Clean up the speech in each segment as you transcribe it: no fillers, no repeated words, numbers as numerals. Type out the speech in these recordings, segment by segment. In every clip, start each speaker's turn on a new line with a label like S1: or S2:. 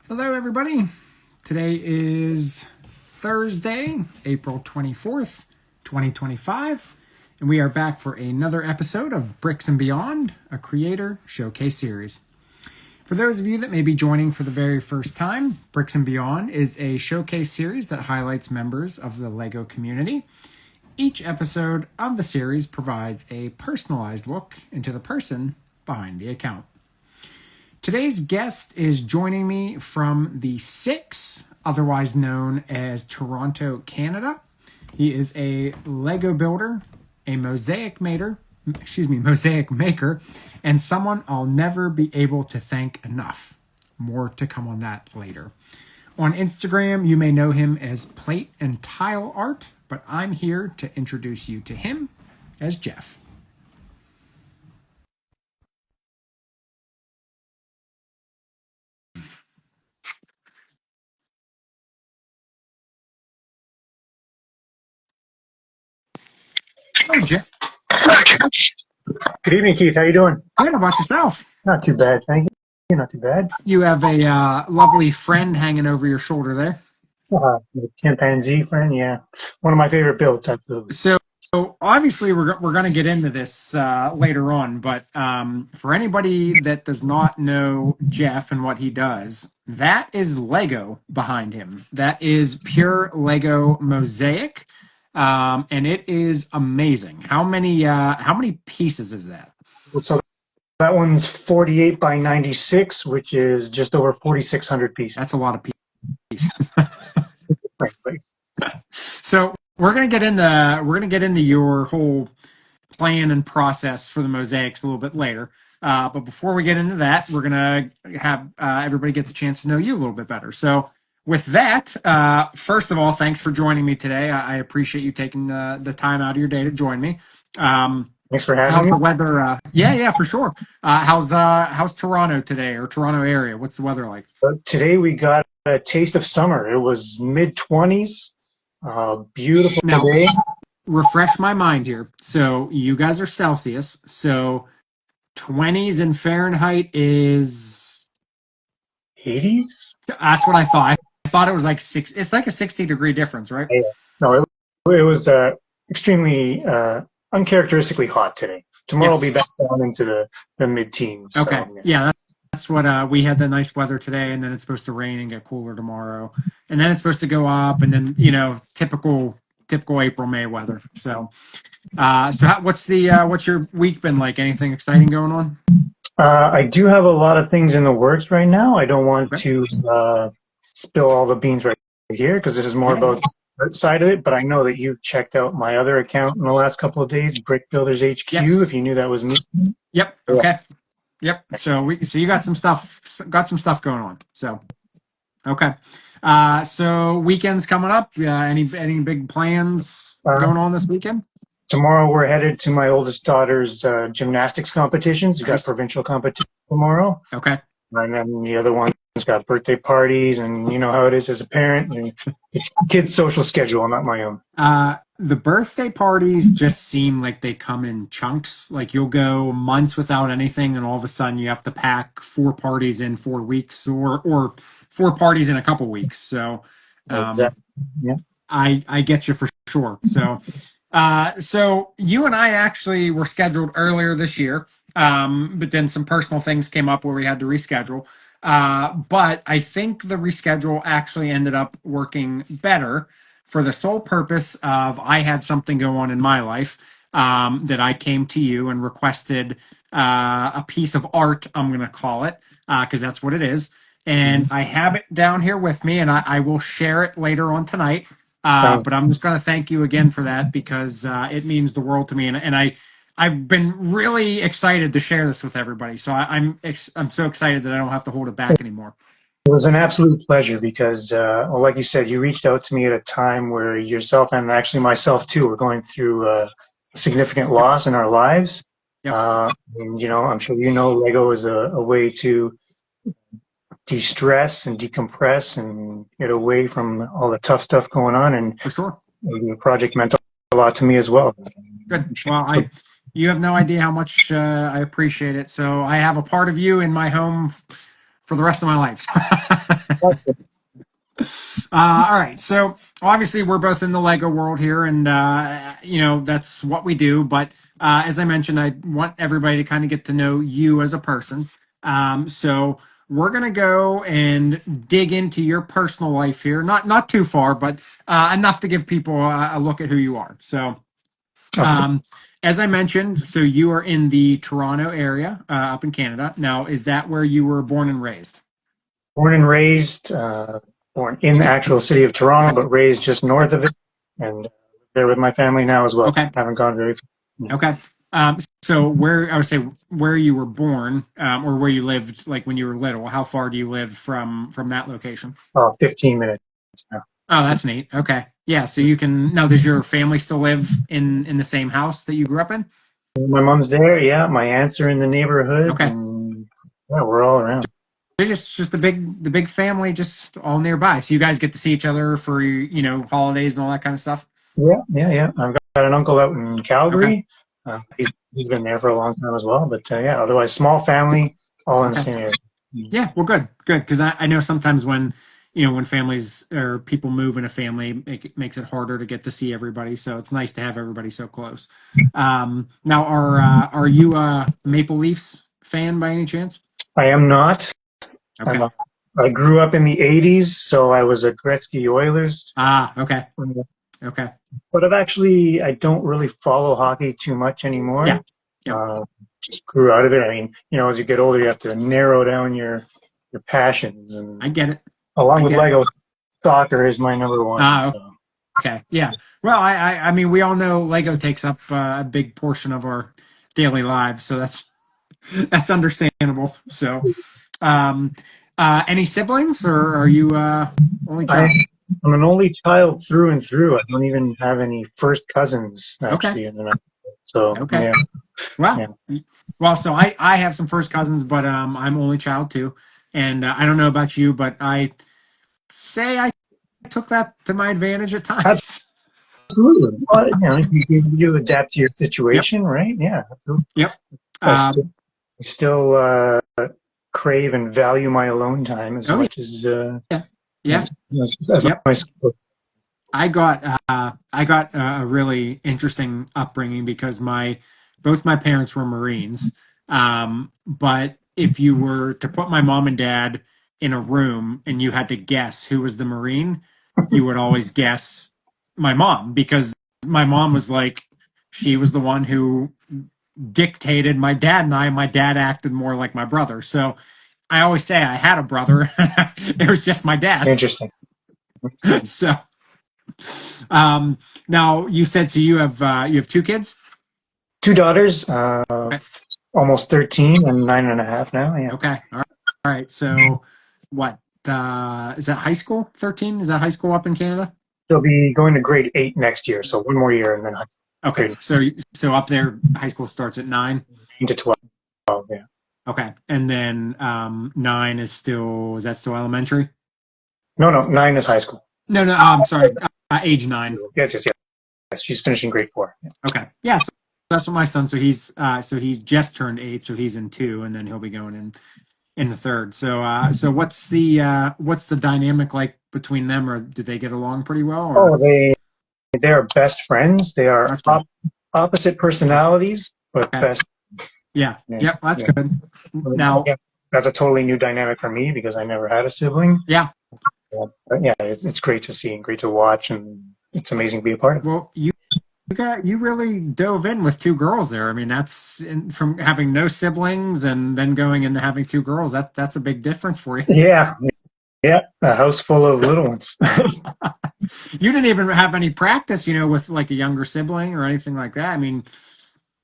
S1: Hello, everybody. Today is Thursday, April 24th, 2025, and we are back for another episode of Bricks and Beyond, a creator showcase series. For those of you that may be joining for the very first time, Bricks and Beyond is a showcase series that highlights members of the LEGO community. Each episode of the series provides a personalized look into the person behind the account. Today's guest is joining me from the Six, otherwise known as Toronto, Canada. He is a Lego builder, a mosaic maker, and someone I'll never be able to thank enough. More to come on that later. On Instagram, you may know him as plateandtileart, but I'm here to introduce you to him as Jeff. Hello, Jeff.
S2: Good evening, Keith. How you doing?
S1: Good about yourself.
S2: Not too bad, thank you. Not too bad.
S1: You have a lovely friend hanging over your shoulder there.
S2: The chimpanzee friend, yeah, one of my favorite builds, absolutely.
S1: So obviously we're going to get into this later on, but for anybody that does not know Jeff and what he does, that is Lego behind him. That is pure Lego mosaic, and it is amazing. How many pieces is that?
S2: So that one's 48 by 96, which is just over 4,600 pieces.
S1: That's a lot of pieces.
S2: Frankly.
S1: So we're gonna get into your whole plan and process for the mosaics a little bit later. But before we get into that, we're gonna have everybody get the chance to know you a little bit better. So with that, first of all, thanks for joining me today. I appreciate you taking the time out of your day to join me.
S2: Thanks for having
S1: How's
S2: me.
S1: the weather? Yeah, for sure. How's Toronto today, or Toronto area? What's the weather like?
S2: Today we got a taste of summer. It was mid-20s, beautiful
S1: Now,
S2: day.
S1: refresh my mind here. So you guys are Celsius. So 20s in Fahrenheit is
S2: 80s?
S1: that's what I thought. I thought it was like six. It's like a 60-degree difference, right?
S2: Yeah. No, it was extremely uncharacteristically hot today. Tomorrow will be
S1: Yes.
S2: back down into the mid-teens.
S1: Okay.
S2: So, yeah.
S1: Yeah, that's what we had the nice weather today, and then it's supposed to rain and get cooler tomorrow, and then it's supposed to go up, and then typical April May weather. So what's your week been like? Anything exciting going on?
S2: I do have a lot of things in the works right now. I don't want
S1: Okay.
S2: to spill all the beans right here because this is more
S1: Yeah.
S2: about the art side of it. But I know that you've checked out my other account in the last couple of days, Brick Builders HQ.
S1: Yes.
S2: If you knew that was me.
S1: Yep.
S2: Yeah.
S1: Okay. Yep. So you got some stuff going on. So okay. So weekend's coming up. Any big plans
S2: Uh,
S1: going on this weekend?
S2: Tomorrow we're headed to my oldest daughter's gymnastics competitions. You got
S1: Nice.
S2: provincial competition tomorrow,
S1: Okay.
S2: and then the other one's got birthday parties, and you know how it is as a parent. It's kids' social schedule, not my own.
S1: The birthday parties just seem like they come in chunks. Like you'll go months without anything, and all of a sudden you have to pack 4 parties in 4 weeks, or 4 parties in a couple weeks. So, um,
S2: Exactly. Yeah.
S1: I get you for sure. So you and I actually were scheduled earlier this year, but then some personal things came up where we had to reschedule. But I think the reschedule actually ended up working better for the sole purpose of I had something go on in my life that I came to you and requested a piece of art, I'm going to call it, because that's what it is. And I have it down here with me, and I will share it later on tonight. But I'm just going to thank you again for that because it means the world to me, and I've been really excited to share this with everybody. So I'm so excited that I don't have to hold it back anymore.
S2: It was an absolute pleasure because, well, like you said, you reached out to me at a time where yourself and actually myself too were going through a significant
S1: Yep.
S2: loss in our lives.
S1: Yep.
S2: And you know, I'm sure you know Lego is a way to de-stress and decompress and get away from all the tough stuff going on. And
S1: For sure.
S2: the project meant a lot to me as well.
S1: Good. Well, you have no idea how much I appreciate it. So I have a part of you in my home for the rest of my life.
S2: That's it.
S1: All right. So obviously we're both in the Lego world here, and that's what we do. But as I mentioned, I want everybody to kind of get to know you as a person. So we're gonna go and dig into your personal life here. Not too far, but enough to give people a look at who you are. So
S2: Okay.
S1: um, as I mentioned, so you are in the Toronto area, up in Canada. Now, is that where you were born and raised?
S2: Born and raised, born in the actual city of Toronto, but raised just north of it, and there with my family now as well.
S1: Okay.
S2: Haven't gone very far.
S1: Okay. So where I would say where you were born, or where you lived, like when you were little, how far do you live from that location?
S2: 15 minutes now.
S1: Oh, that's neat. Okay. Yeah. So you can now. Does your family still live in the same house that you grew up in?
S2: My mom's there. Yeah, my aunts are in the neighborhood,
S1: Okay.
S2: and yeah, we're all around.
S1: They're just the big family, just all nearby. So you guys get to see each other for holidays and all that kind of stuff.
S2: Yeah, yeah, yeah. I've got an uncle out in
S1: Okay.
S2: Calgary. He's been there for a long time as well. But yeah, otherwise, small family, all in the
S1: Okay.
S2: same area.
S1: Yeah, well, good, because I know sometimes when families or people move in a family, it makes it harder to get to see everybody. So it's nice to have everybody so close. Now, are you a Maple Leafs fan by any chance?
S2: I am not. I'm
S1: Okay.
S2: a, I grew up in the '80s, so I was a Gretzky Oilers.
S1: Ah, okay, okay.
S2: But I don't really follow hockey too much
S1: Yeah,
S2: anymore.
S1: yep.
S2: Uh, just grew out of it. I mean, as you get older, you have to narrow down your passions,
S1: I
S2: and
S1: get it. I
S2: along with
S1: get it.
S2: Lego, soccer is my number one.
S1: Ah,
S2: So
S1: okay. Yeah. Well, I mean, we all know Lego takes up a big portion of our daily lives, so that's understandable. So. Um, any siblings, or are you only
S2: I,
S1: child?
S2: I'm an only child through and through. I don't even have any first cousins
S1: Okay,
S2: actually. So
S1: okay.
S2: yeah,
S1: Well,
S2: yeah.
S1: so I have some first cousins, but I'm only child too, and I don't know about you, but I say I took that to my advantage at times.
S2: Absolutely. Well, you adapt to your
S1: Yep,
S2: situation, right? Yeah.
S1: yep.
S2: I still,
S1: Um,
S2: I still crave and value my alone time as
S1: oh
S2: much
S1: yeah, yeah,
S2: as
S1: yep.
S2: my
S1: I got a really interesting upbringing because my both my parents were Marines. But if you were to put my mom and dad in a room and you had to guess who was the Marine, you would always guess my mom because my mom was like she was the one who dictated my dad and I. My dad acted more like my brother. So I always say I had a brother. It was just my dad.
S2: interesting.
S1: So now you said so you have two kids?
S2: Two daughters,
S1: Okay.
S2: almost 13 and 9.5 now. Yeah.
S1: Okay. All right. So what is that high school? 13? Is that high school up in Canada?
S2: They'll be going to grade 8 next year, so one more year and then
S1: Okay.
S2: grade
S1: So up there high school starts at 9.
S2: 9 to 12. Yeah.
S1: Okay. And then 9 is that still elementary?
S2: No, no, 9 is high school.
S1: No, no, I'm sorry. Age 9.
S2: Yes, yes, yes. She's finishing grade 4. Yeah.
S1: Okay. Yeah, so that's what my son, so he's just turned 8, so he's in 2 and then he'll be going in the third. So what's the dynamic like between them, or do they get along pretty well,
S2: Oh,
S1: or
S2: they are best friends. They are
S1: that's good.
S2: opposite personalities, but
S1: Okay.
S2: best.
S1: Yeah.
S2: Yeah,
S1: Yep, that's
S2: yeah.
S1: good. Now,
S2: Again, that's a totally new dynamic for me because I never had a sibling.
S1: yeah.
S2: But yeah, it's great to see and great to watch, and it's amazing to be a part of.
S1: Well, you really dove in with two girls there. I mean, from having no siblings and then going into having two girls, that's a big difference for you.
S2: Yeah, yeah, a house full of little ones.
S1: You didn't even have any practice, with like a younger sibling or anything like that. I mean,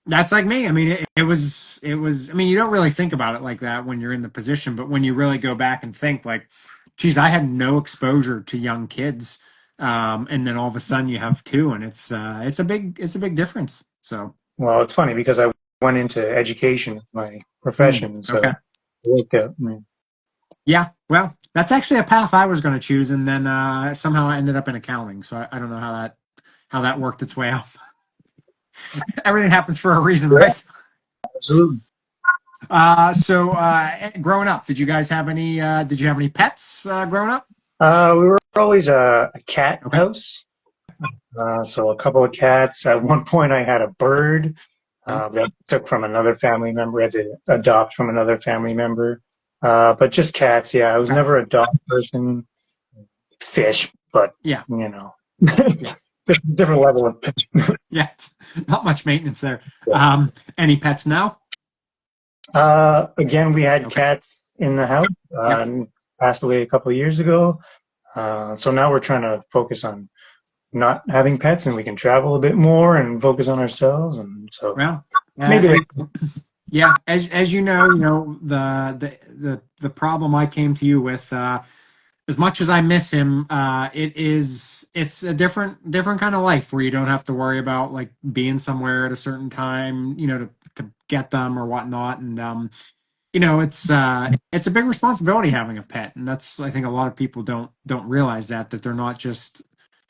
S1: that's like me. I mean, it was. I mean, you don't really think about it like that when you're in the position, but when you really go back and think, like, geez, I had no exposure to young kids, and then all of a sudden you have two, and it's a big difference. So,
S2: Well, it's funny because I went into education as my profession, so
S1: okay,
S2: it worked out.
S1: yeah. Well, that's actually a path I was going to choose, and then somehow I ended up in accounting. So I don't know how that worked its way out. Everything happens for a reason,
S2: Yeah,
S1: right?
S2: absolutely.
S1: Growing up, did you guys have any? Did you have any pets growing up?
S2: We were always a cat
S1: Okay.
S2: house. So a couple of cats. At one point, I had a bird
S1: Yeah.
S2: that I took from another family member. I had to adopt from another family member. But just cats. Yeah, I was
S1: Okay.
S2: never a dog person. Fish, but
S1: Yeah.
S2: you know,
S1: Yeah.
S2: different level of.
S1: Yeah. Not much maintenance there.
S2: Yeah.
S1: Any pets now?
S2: Again, we had
S1: Okay.
S2: cats in the house.
S1: Yep.
S2: And passed away a couple of years ago. So now we're trying to focus on not having pets, and we can travel a bit more and focus on ourselves. And so
S1: Well,
S2: maybe
S1: as yeah, as you know the problem I came to you with. As much as I miss him, it's a different kind of life where you don't have to worry about like being somewhere at a certain time, to get them or whatnot. And it's a big responsibility having a pet, and that's I think a lot of people don't realize that they're not just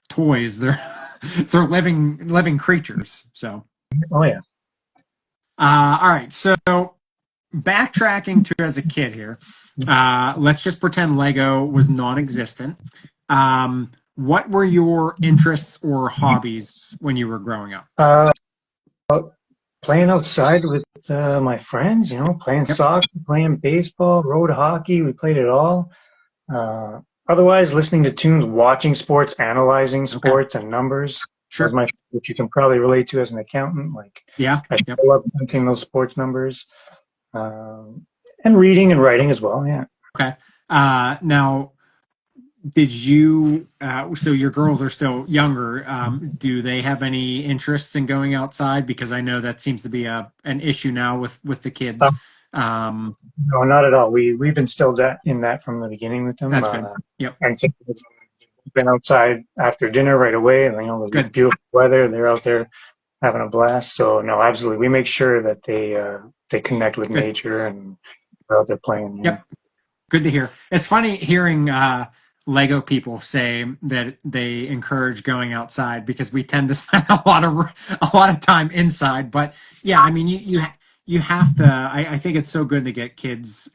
S1: toys; they're they're living creatures. So,
S2: oh yeah.
S1: all right, so backtracking to as a kid here, let's just pretend Lego was non-existent. What were your interests or hobbies when you were growing up?
S2: Uh, Playing outside with my friends, playing
S1: Yep,
S2: soccer, playing baseball, road hockey. We played it all. Uh, Otherwise, listening to tunes, watching sports, analyzing
S1: okay,
S2: sports and numbers. That was
S1: sure,
S2: my, which you can probably relate to as an accountant. Like
S1: yeah,
S2: I
S1: yep,
S2: still love hunting those sports numbers, um, and reading and writing as well. Yeah.
S1: okay. Now, did you? So your girls are still younger. Do they have any interests in going outside? Because I know that seems to be a an issue now with the kids. Um,
S2: No, not at all. We've instilled that in that from the beginning with them,
S1: that's good. Yep,
S2: and so we've been outside after dinner right away. And the
S1: good,
S2: beautiful weather, they're out there having a blast. So no, absolutely, we make sure that they connect with
S1: good.
S2: nature and they're out there playing. Yeah.
S1: Yep. Good to hear. It's funny hearing Lego people say that they encourage going outside because we tend to spend a lot of time inside. But yeah, I mean, you have to. I think it's so good to get kids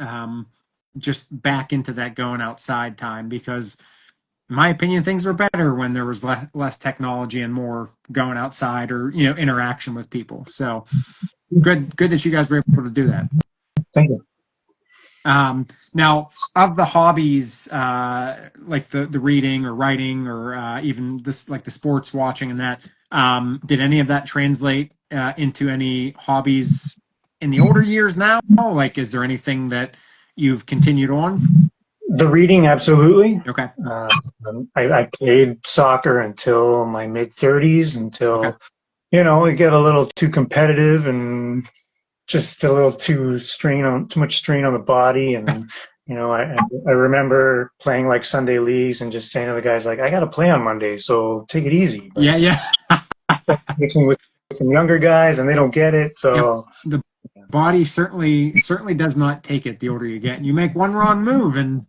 S1: just back into that going outside time because, in my opinion, things were better when there was less technology and more going outside or interaction with people. So good that you guys were able to do that.
S2: Thank you.
S1: Now, of the hobbies, like the reading or writing or even this like the sports watching and that, did any of that translate into any hobbies in the older years now? Like, is there anything that you've continued on?
S2: The reading, absolutely.
S1: Okay,
S2: Uh, I played soccer until my mid 30s,
S1: okay,
S2: until it get a little too competitive and just a little too much strain on the body. And I remember playing like Sunday leagues and just saying to the guys like, I got to play on Monday, so take it easy. But
S1: yeah, yeah,
S2: mixing with some younger guys and they don't get it.
S1: yep.
S2: So
S1: The body certainly does not take it the older you get. You make one wrong move and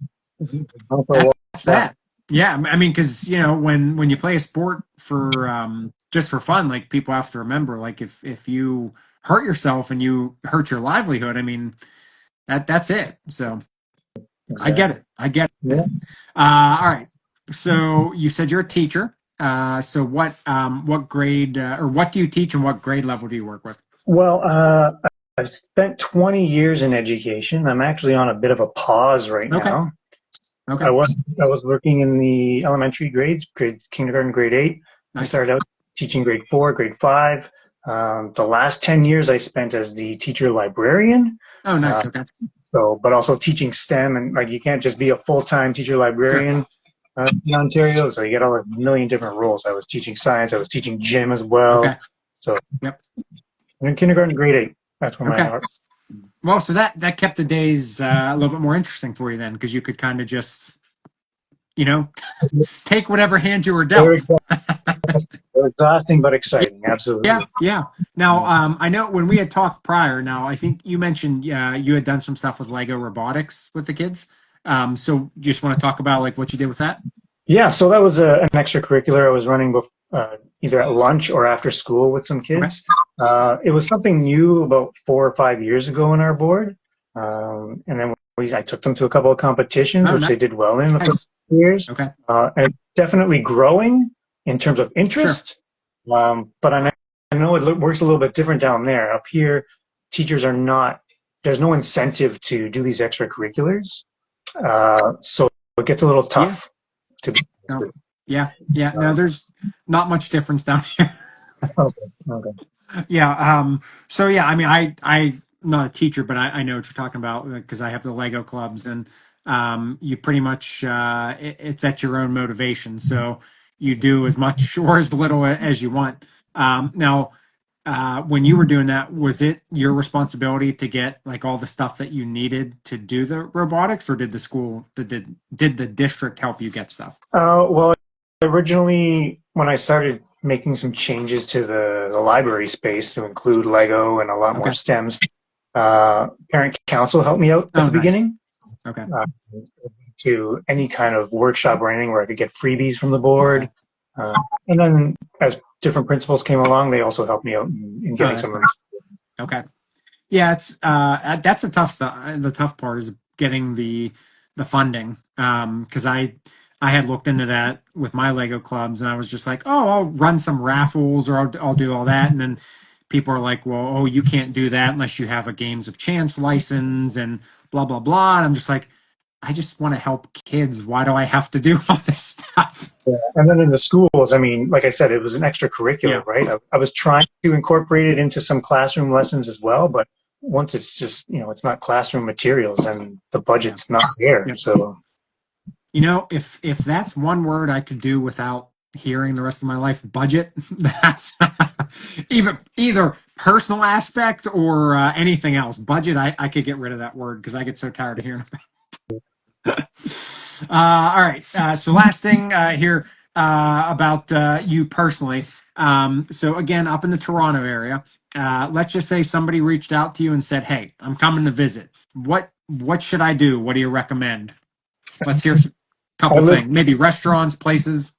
S2: I'll for a
S1: that's
S2: while.
S1: that. Yeah, I mean, because when you play a sport for just for fun, like people have to remember, like if you hurt yourself and you hurt your livelihood, I mean that's it. So I get
S2: Exactly.
S1: it. I get it.
S2: Yeah.
S1: All right. So you said you're a teacher. So what grade or what do you teach and what grade level do you work with?
S2: Well, I've spent 20 years in education. I'm actually on a bit of a pause right
S1: Okay.
S2: now. I
S1: Okay.
S2: was I was working in the elementary grades, grade kindergarten, grade 8. I
S1: Nice.
S2: started out teaching grade 4, grade 5. The last 10 years I spent as the teacher librarian.
S1: Oh,
S2: Uh,
S1: nice. Okay.
S2: but also teaching STEM, and like you can't just be a full-time teacher
S1: Sure.
S2: librarian in Ontario. So you get all a million different roles. I was teaching science. I was teaching gym as well.
S1: Okay.
S2: So
S1: Yep.
S2: in kindergarten, grade 8. That's where my
S1: Okay.
S2: heart.
S1: Well, so that kept the days a little bit more interesting for you then, because you could kind of just you know take whatever hand you were
S2: They're
S1: dealt.
S2: exhausting but exciting.
S1: Yeah,
S2: Absolutely.
S1: yeah. Now,
S2: Yeah.
S1: I know when we had talked prior. Now, I think you mentioned you had done some stuff with Lego robotics with the kids. So you just want to talk about like what you did with that?
S2: Yeah, so that was an extracurricular I was running either at lunch or after school with some
S1: Okay.
S2: kids. It was something new about 4 or 5 years ago in our board. And then I took them to a couple of competitions,
S1: Oh,
S2: which they did well in the first
S1: nice.
S2: years.
S1: Okay.
S2: And it's definitely growing in terms of
S1: Sure.
S2: interest. But I know it works a little bit different down there. Up here, teachers are not, there's no incentive to do these extracurriculars. So it gets a little
S1: Yeah.
S2: tough to be.
S1: No. Yeah. Yeah. No,
S2: Uh,
S1: there's not much difference down here.
S2: okay, okay.
S1: Yeah. So yeah, I mean, I'm not a teacher, but I know what you're talking about because I have the Lego clubs, and you pretty much it's at your own motivation. So you do as much or as little as you want. Now, when you were doing that, was it your responsibility to get like all the stuff that you needed to do the robotics, or did the school, did the district help you get stuff?
S2: Well, originally, when I started making some changes to the library space to include Lego and a lot more
S1: Okay.
S2: stems, parent council helped me out at
S1: Oh,
S2: the
S1: nice.
S2: beginning.
S1: Okay.
S2: Uh, to any kind of workshop or anything where I could get freebies from the
S1: Okay.
S2: board. Uh, and then as different principals came along, they also helped me out in
S1: Oh,
S2: getting
S1: that's
S2: some of
S1: nice. Okay. Yeah, it's that's the tough stuff. The tough part is getting the funding. Because I had looked into that with my Lego clubs, and I was just like, oh, I'll run some raffles, or I'll do all that, and then people are like, well, oh, you can't do that unless you have a games of chance license and blah blah blah. And I'm just like, I just want to help kids. Why do I have to do all this stuff?
S2: Yeah. And then in the schools, I mean, like I said, it was an
S1: Yeah.
S2: extracurricular, right? I was trying to incorporate it into some classroom lessons as well, but once it's just, it's not classroom materials and the
S1: Yeah.
S2: budget's not there.
S1: Yeah.
S2: So,
S1: You know, if that's one word I could do without hearing the rest of my life, budget. That's either personal aspect or anything else. Budget, I could get rid of that word because I get so tired of hearing it. All right. So last thing here about you personally. So again, up in the Toronto area, let's just say somebody reached out to you and said, "Hey, I'm coming to visit. What should I do? What do you recommend?" Let's hear a
S2: I
S1: couple
S2: live
S1: things. Maybe restaurants, places.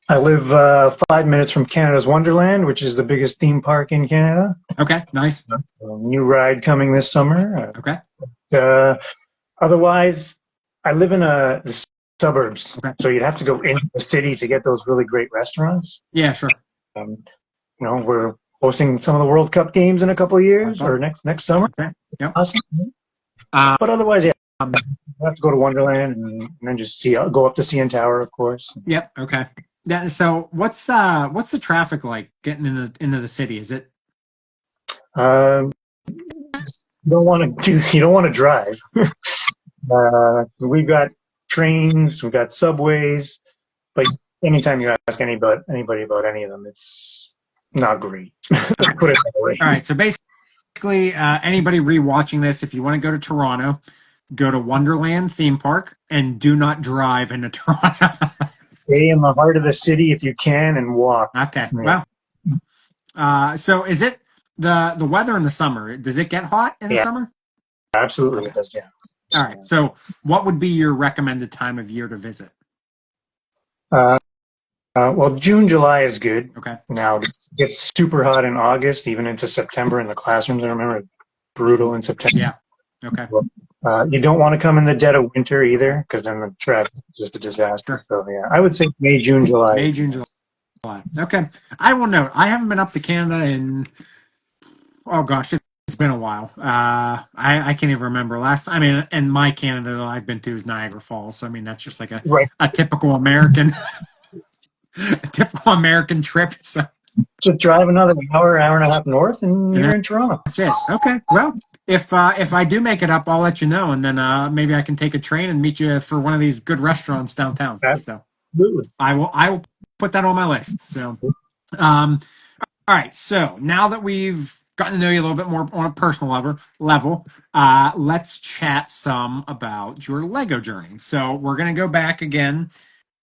S2: I live 5 minutes from Canada's Wonderland, which is the biggest theme park in Canada.
S1: Okay, nice.
S2: New ride coming this summer.
S1: Okay,
S2: Uh, Otherwise, I live in the suburbs,
S1: okay.
S2: so you'd have to go into the city to get those really great restaurants.
S1: Yeah, sure.
S2: Um, we're hosting some of the World Cup games in a couple of
S1: Have
S2: years or
S1: fun.
S2: next summer.
S1: Okay. Yep.
S2: Awesome.
S1: Um,
S2: But otherwise, yeah, you have to go to Wonderland and then just go up to CN Tower, of course.
S1: yep. Okay. Yeah. So what's the traffic like getting into the city? Is it
S2: Um, you don't want to drive. We've got trains, we've got subways, but anytime you ask anybody about any of them, it's not great. Put it that way.
S1: all right? So basically, anybody rewatching this, if you want to go to Toronto, go to Wonderland theme park and do not drive into Toronto.
S2: Stay in the heart of the city if you can and walk.
S1: Okay.
S2: Yeah,
S1: Well, so is it the weather in the ssummer? Does it get hot in the
S2: yeah,
S1: summer?
S2: absolutely
S1: Okay.
S2: it does. Yeah.
S1: All right. So what would be your recommended time of year to visit?
S2: Uh, well, June, July is good.
S1: Okay.
S2: Now it gets super hot in August, even into September in the classrooms. I remember brutal in September.
S1: Yeah. Okay.
S2: You don't want to come in the dead of winter
S1: Okay.
S2: either, because then the traffic is just a disaster.
S1: Sure.
S2: So yeah, I would say May, June, July.
S1: May, June, July. Okay. I will note. I haven't been up to Canada in, oh gosh, it's been a while. I can't even remember last. I mean, and my Canada that I've been to is Niagara Falls. So I mean, that's just like
S2: Right.
S1: a typical American, a typical American trip. So
S2: Just drive another hour, hour and a half north, and
S1: and
S2: you're in Toronto.
S1: that's it. Okay. Well, if I do make it up, I'll let you know, and then maybe I can take a train and meet you for one of these good restaurants downtown. So
S2: Absolutely.
S1: I will put that on my list. So um, all right. So now that we've gotten to know you a little bit more on a personal level, let's chat some about your Lego journey. So we're gonna go back again,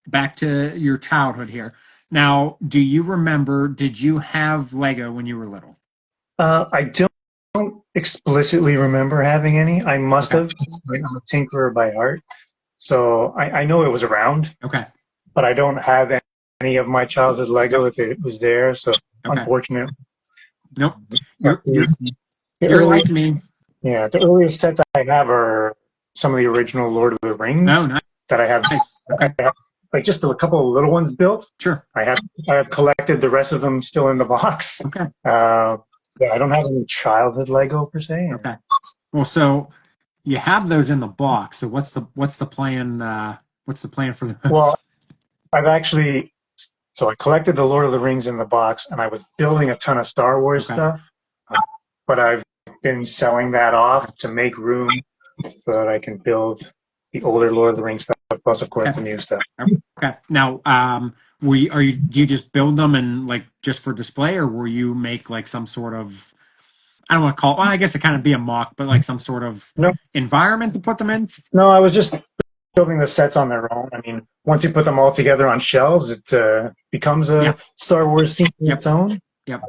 S1: back to your childhood here. Now, do you remember? Did you have Lego when you were little?
S2: I don't explicitly remember having any. I must
S1: Okay.
S2: have. I'm a tinkerer by heart, so I know it was around,
S1: Okay.
S2: but I don't have any of my childhood Lego
S1: Yep.
S2: if it was there. So
S1: Okay.
S2: unfortunate.
S1: Nope.
S2: But
S1: You're you're
S2: the
S1: you're
S2: earliest,
S1: like me.
S2: yeah, the earliest sets I have are some of the original Lord of the
S1: Oh,
S2: Rings that I have,
S1: nice. Okay.
S2: like just a couple of little ones built.
S1: Sure.
S2: I have I have collected the rest of them still in the box.
S1: Okay.
S2: Uh, yeah, I don't have any childhood Lego per se.
S1: Okay. Well, so you have those in the box. So what's the plan? What's the plan for
S2: Well,
S1: those?
S2: I've actually so I collected the Lord of the Rings in the box, and I was building a ton of Star Wars
S1: Okay.
S2: stuff, but I've been selling that off to make room so that I can build the older Lord of the Rings stuff, plus of course
S1: Okay.
S2: the new stuff.
S1: Okay. Now, we are you? Do you just build them and like just for display, or will you make like some sort of I don't want to call it, well, I guess it kind of be a mock, but like some sort of
S2: No,
S1: environment to put them in?
S2: no, I was just building the sets on their own. I mean, once you put them all together on shelves, it becomes a
S1: Yeah.
S2: Star Wars scene in
S1: Yep.
S2: its own.
S1: Yep.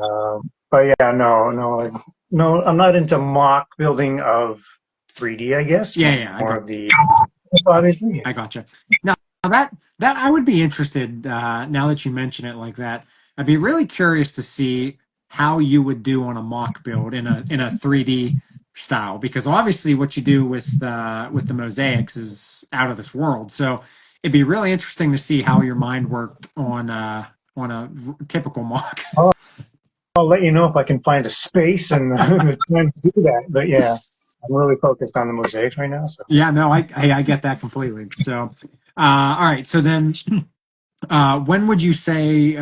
S2: But yeah, no, I'm not into mock building of 3D. I guess
S1: Yeah. Yeah.
S2: more of the obviously.
S1: I gotcha. Now that I would be interested. Now that you mention it like that, I'd be really curious to see how you would do on a mock build in a 3D style, because obviously what you do with the mosaics is out of this world. So it'd be really interesting to see how your mind worked on a typical mock.
S2: I'll let you know if I can find a space and the time to do that. But yeah, I'm really focused on the mosaics right now. So
S1: Yeah, no, I get that completely. So, all right. So then, when would you say,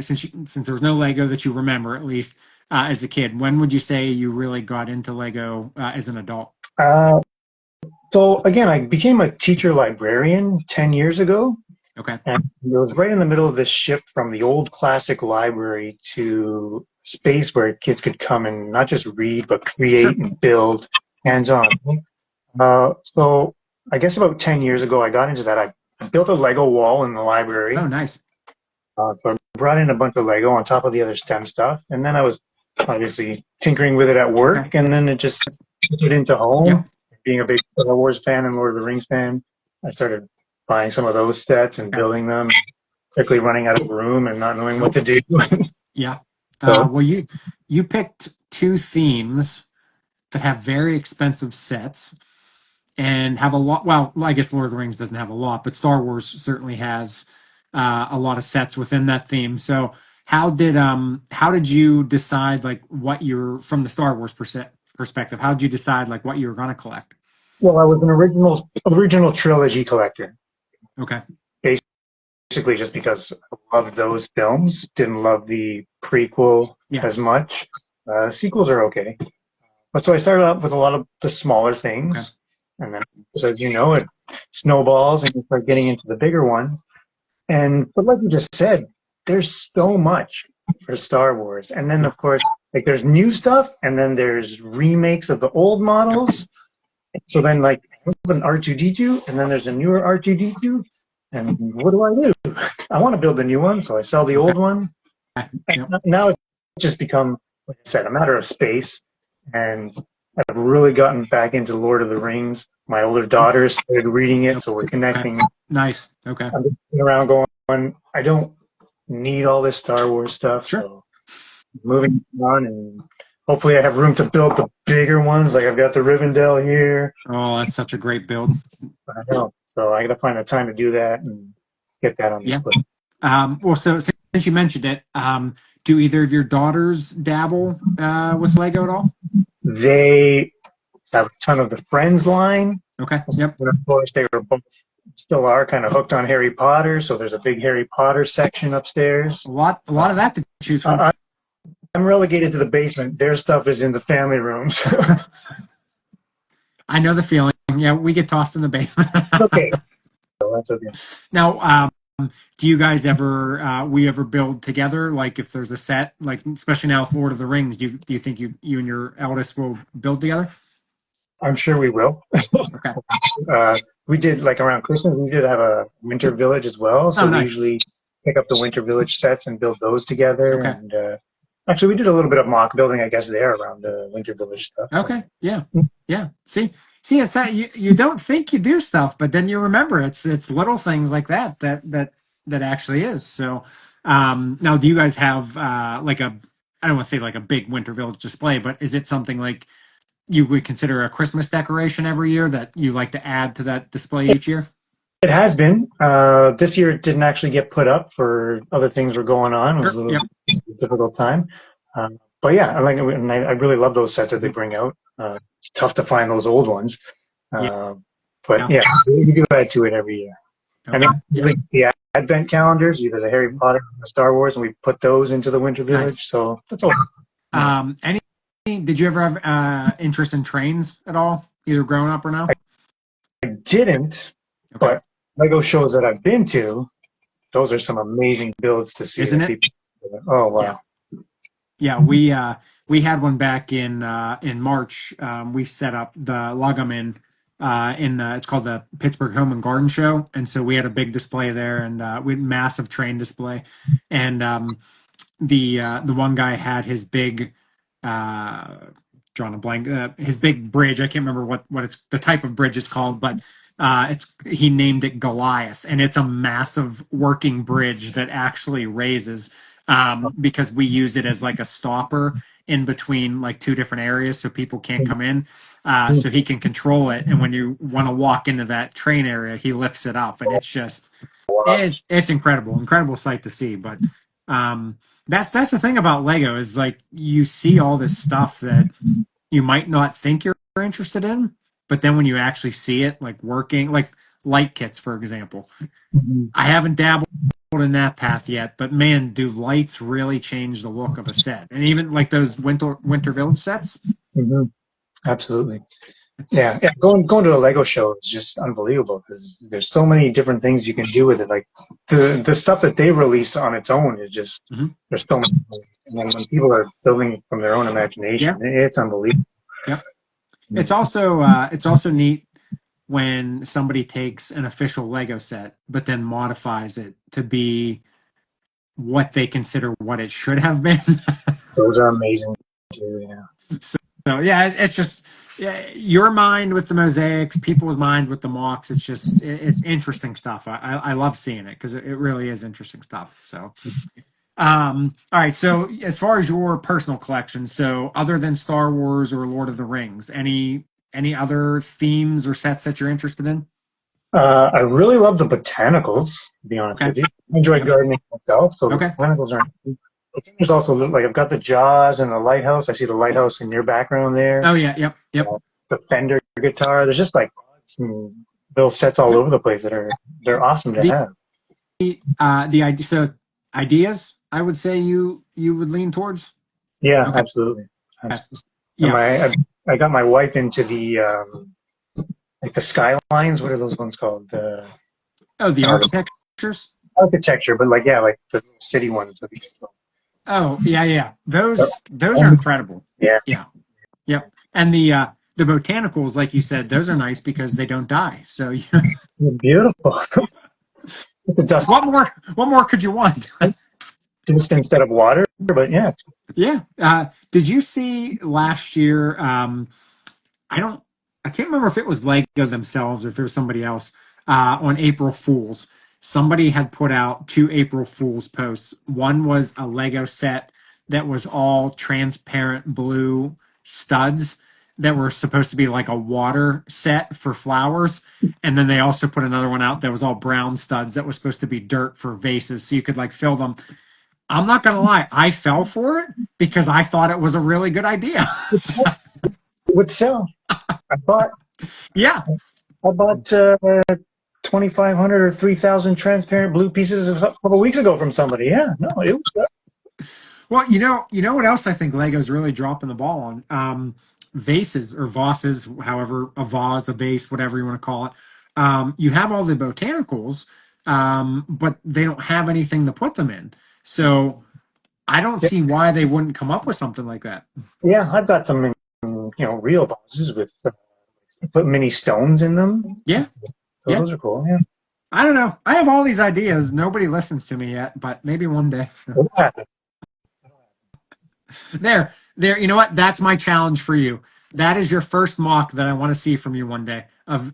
S1: since there was no Lego that you remember at least as a kid, when would you say you really got into Lego as an adult?
S2: uh, so again, I became a teacher librarian 10 years ago.
S1: Okay.
S2: And it was right in the middle of this shift from the old classic library to space where kids could come and not just read, but
S1: Sure.
S2: create and build hands on. So I guess about 10 years ago, I got into that. I built a Lego wall in the
S1: Oh,
S2: library.
S1: nice.
S2: So I brought in a bunch of Lego on top of the other STEM stuff. And then I was obviously tinkering with it at
S1: Okay.
S2: work. And then it just took it into
S1: Yep.
S2: home. Being a big Star Wars fan and Lord of the Rings fan, I started buying some of those sets and
S1: Okay.
S2: building them, quickly running out of room and not knowing what to do.
S1: Yeah.
S2: So,
S1: Well, you picked two themes that have very expensive sets and have a lot. Well, I guess Lord of the Rings doesn't have a lot, but Star Wars certainly has a lot of sets within that theme. So how did you decide like what you're from the Star Wars perspective? How did you decide like what you were going to collect?
S2: well, I was an original trilogy collector,
S1: Okay.
S2: basically just because I loved those films. Didn't love the prequel
S1: Yeah.
S2: as much. Sequels are okay, but so I started out with a lot of the smaller
S1: Okay.
S2: things, and then, as you know, it snowballs and you start getting into the bigger ones. And but like you just said, there's so much for Star Wars, and then
S1: Yeah.
S2: of course, like there's new stuff, and then there's remakes of the old
S1: Yep.
S2: models. So then, like, I have an R2D2, and then there's a newer R2D2, and what do I do? I want to build a new one, so I sell the
S1: Okay.
S2: old one. And
S1: Yep.
S2: now it's just become, like I said, a matter of space. And I've really gotten back into Lord of the Rings. My older daughter started reading it,
S1: Yep.
S2: so we're
S1: Okay.
S2: connecting.
S1: Nice. Okay.
S2: I'm just sitting around going, I don't need all this Star Wars stuff,
S1: Sure.
S2: so moving on, and hopefully I have room to build the bigger ones. Like I've got the Rivendell here.
S1: Oh, that's such a great build.
S2: I know. So I got to find the time to do that and get that on
S1: Yeah.
S2: display.
S1: Well, so since you mentioned it, do either of your daughters dabble with Lego at all?
S2: They have a ton of the Friends line.
S1: Okay. Yep.
S2: And of course, they were both still are kind of hooked on Harry Potter. So there's a big Harry Potter section upstairs.
S1: A lot of that to choose from.
S2: I, I'm relegated to the basement. Their stuff is in the family rooms.
S1: I know the feeling. Yeah, we get tossed in the basement.
S2: Okay. So that's okay.
S1: Now, do you guys ever we ever build together? Like if there's a set, like especially now with Lord of the Rings, do you think you and your eldest will build together?
S2: I'm sure we will.
S1: Okay.
S2: We did, like around Christmas, we did have a Winter Village as well.
S1: Oh,
S2: So we
S1: nice.
S2: usually pick up the Winter Village sets and build those together.
S1: Okay.
S2: And actually, we did a little bit of mock building, I guess, there around the Winter Village stuff.
S1: Okay. Yeah. Yeah. See, it's that you don't think you do stuff, but then you remember it's little things like that that actually is. So now, do you guys have like a, I don't want to say like a big Winter Village display, but is it something like you would consider a Christmas decoration every year that you like to add to that display each year?
S2: It has been. This year it didn't actually get put up for other things were going on. It was
S1: Sure.
S2: a little
S1: Yep.
S2: difficult time. But yeah, I like it, and I really love those sets that they
S1: Mhm.
S2: bring out. It's tough to find those old ones.
S1: Yeah.
S2: Uh, but
S1: Yeah.
S2: yeah, we do add to it every year. And
S1: Okay.
S2: then
S1: Yeah.
S2: like the Advent calendars, either the Harry Potter or the Star Wars, and we put those into the Winter Village.
S1: Nice.
S2: So that's all. Yeah.
S1: Any? Did you ever have interest in trains at all, either growing up or
S2: I
S1: now?
S2: didn't,
S1: Okay.
S2: but Lego shows that I've been to, those are some amazing builds to see
S1: Isn't
S2: that
S1: it?
S2: people. Oh
S1: Yeah.
S2: wow.
S1: Yeah, we had one back in March. We set up the Lagamin in it's called the Pittsburgh Home and Garden Show, and so we had a big display there, and we had massive train display, and the one guy had his big uh drawing a blank his big bridge. I can't remember what it's the type of bridge it's called, but it's he named it Goliath, and it's a massive working bridge that actually raises because we use it as like a stopper in between like two different areas so people can't come in. So he can control it, and when you want to walk into that train area, he lifts it up, and it's just it's incredible, incredible sight to see. But um, that's the thing about Lego is like you see all this stuff that you might not think you're interested in, but then when you actually see it like working, like light kits, for example,
S2: Mhm.
S1: I haven't dabbled in that path yet, but man, do lights really change the look of a set? And even like those Winter Village sets.
S2: Mhm. Absolutely. Yeah, yeah. Going to a Lego show is just unbelievable because there's so many different things you can do with it. Like the stuff that they release on its own is just
S1: Mhm.
S2: there's so many. And then when people are building from their own imagination,
S1: Yeah,
S2: it's unbelievable.
S1: yeah. It's also neat when somebody takes an official Lego set but then modifies it to be what they consider what it should have been.
S2: Those are amazing too. Yeah.
S1: So yeah, it's just yeah, your mind with the mosaics, people's mind with the mocks. It's just it's interesting stuff. I love seeing it because it really is interesting stuff. So all right. So as far as your personal collection, so other than Star Wars or Lord of the Rings, any other themes or sets that you're interested in?
S2: I really love the botanicals, to be honest
S1: Okay.
S2: with you. I enjoy
S1: Yep.
S2: gardening myself, so the
S1: Okay.
S2: botanicals are. There's also like I've got the Jaws and the lighthouse. I see the lighthouse in your background there.
S1: Oh yeah. Yep. Yep.
S2: The Fender guitar. There's just like some little sets all
S1: Yep.
S2: over the place that are they're awesome to have.
S1: The idea. So ideas, I would say you would lean towards.
S2: Yeah,
S1: Okay.
S2: absolutely. Absolutely. And
S1: Yeah.
S2: I got my wife into the like the skylines. What are those ones called? The
S1: Oh, the
S2: uh,
S1: architectures.
S2: architecture, but like yeah, like the city ones.
S1: Oh, yeah, yeah. Those are incredible.
S2: Yeah,
S1: Yeah. Yep. And the botanicals, like you said, those are nice because they don't die. So
S2: beautiful. It's a dust
S1: what more could you want?
S2: just instead of water, but yeah,
S1: Yeah. Did you see last year I don't I can't remember if it was Lego themselves or if it was somebody else on April Fools. Somebody had put out two April Fools posts. One was a Lego set that was all transparent blue studs that were supposed to be like a water set for flowers. And then they also put another one out that was all brown studs that was supposed to be dirt for vases. So you could like fill them. I'm not gonna lie, I fell for it because I thought it was a really good idea.
S2: it would sell. I bought
S1: Yeah.
S2: I bought 2,500 or 3,000 transparent blue pieces a couple weeks ago from somebody. Yeah, no, it was
S1: Well, you know what else I think Lego's really dropping the ball on? Vases or vases, however, a vase, a vase, whatever you want to call it. You have all the botanicals, but they don't have anything to put them in. So I don't
S2: yeah,
S1: see why they wouldn't come up with something like that.
S2: yeah. I've got some real vases with put mini stones in them.
S1: Yeah,
S2: So
S1: yeah.
S2: those are cool. Yeah,
S1: I don't know. I have all these ideas. Nobody listens to me yet, but maybe one day.
S2: it'll happen.
S1: There. You know what? That's my challenge for you. That is your first mock that I want to see from you one day of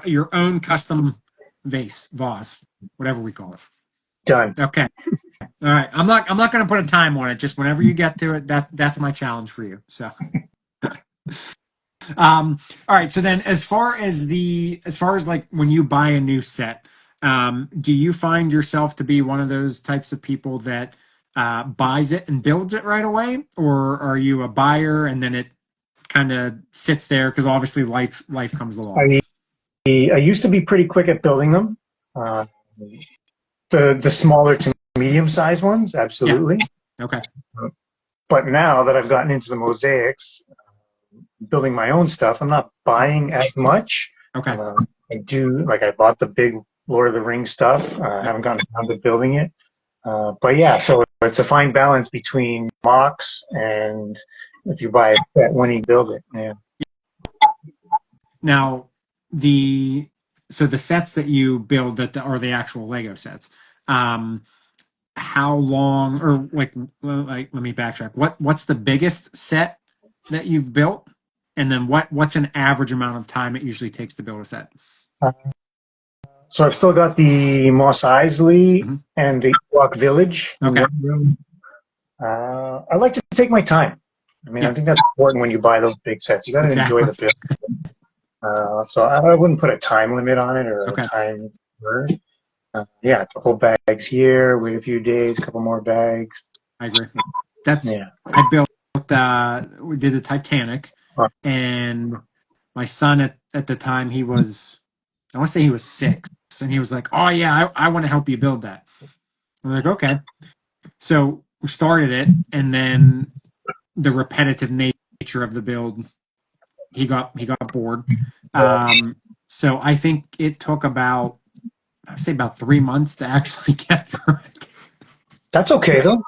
S1: your own custom vase, vase, whatever we call it.
S2: done.
S1: Okay. All right. I'm not going to put a time on it. Just whenever you get to it, that's my challenge for you. So, all right. So then, as far as like when you buy a new set, do you find yourself to be one of those types of people that buys it and builds it right away, or are you a buyer and then it kind of sits there because obviously life comes along?
S2: I I used to be pretty quick at building them. Uh, the smaller to medium sized ones,
S1: Yeah.
S2: absolutely.
S1: Okay.
S2: But now that I've gotten into the mosaics, building my own stuff, I'm not buying as much.
S1: Okay.
S2: Uh, I bought the big Lord of the Rings stuff. I
S1: Yep.
S2: haven't gotten around to building it. But yeah, so it's a fine balance between mocks and if you buy a set when you build it. Yeah.
S1: Now, the the sets that you build are the actual Lego sets. Um, how long or like let me backtrack. What's the biggest set that you've built? And then what's an average amount of time it usually takes to build a set?
S2: So I've still got the Moss Isley
S1: Hmm.
S2: and the Ewok Village in
S1: Okay.
S2: one room. I like to take my time. I mean, I
S1: Yeah,
S2: think that's important when you buy those big sets. You got to enjoy
S1: exactly.
S2: the build. So I wouldn't put a time limit on it or a
S1: Okay.
S2: time. Yeah, a couple bags here, wait a few days, a couple more bags.
S1: I agree. That's
S2: Yeah.
S1: I built we did the Titanic,
S2: Uh,
S1: and my son at the time he was, I want to say he was 6, and he was like, "Oh yeah, I want to help you build that." I'm like, "Okay." So we started it, and then the repetitive nature of the build, he got bored. Um, so I think it took about, I say about 3 months to actually get through it.
S2: that's okay though.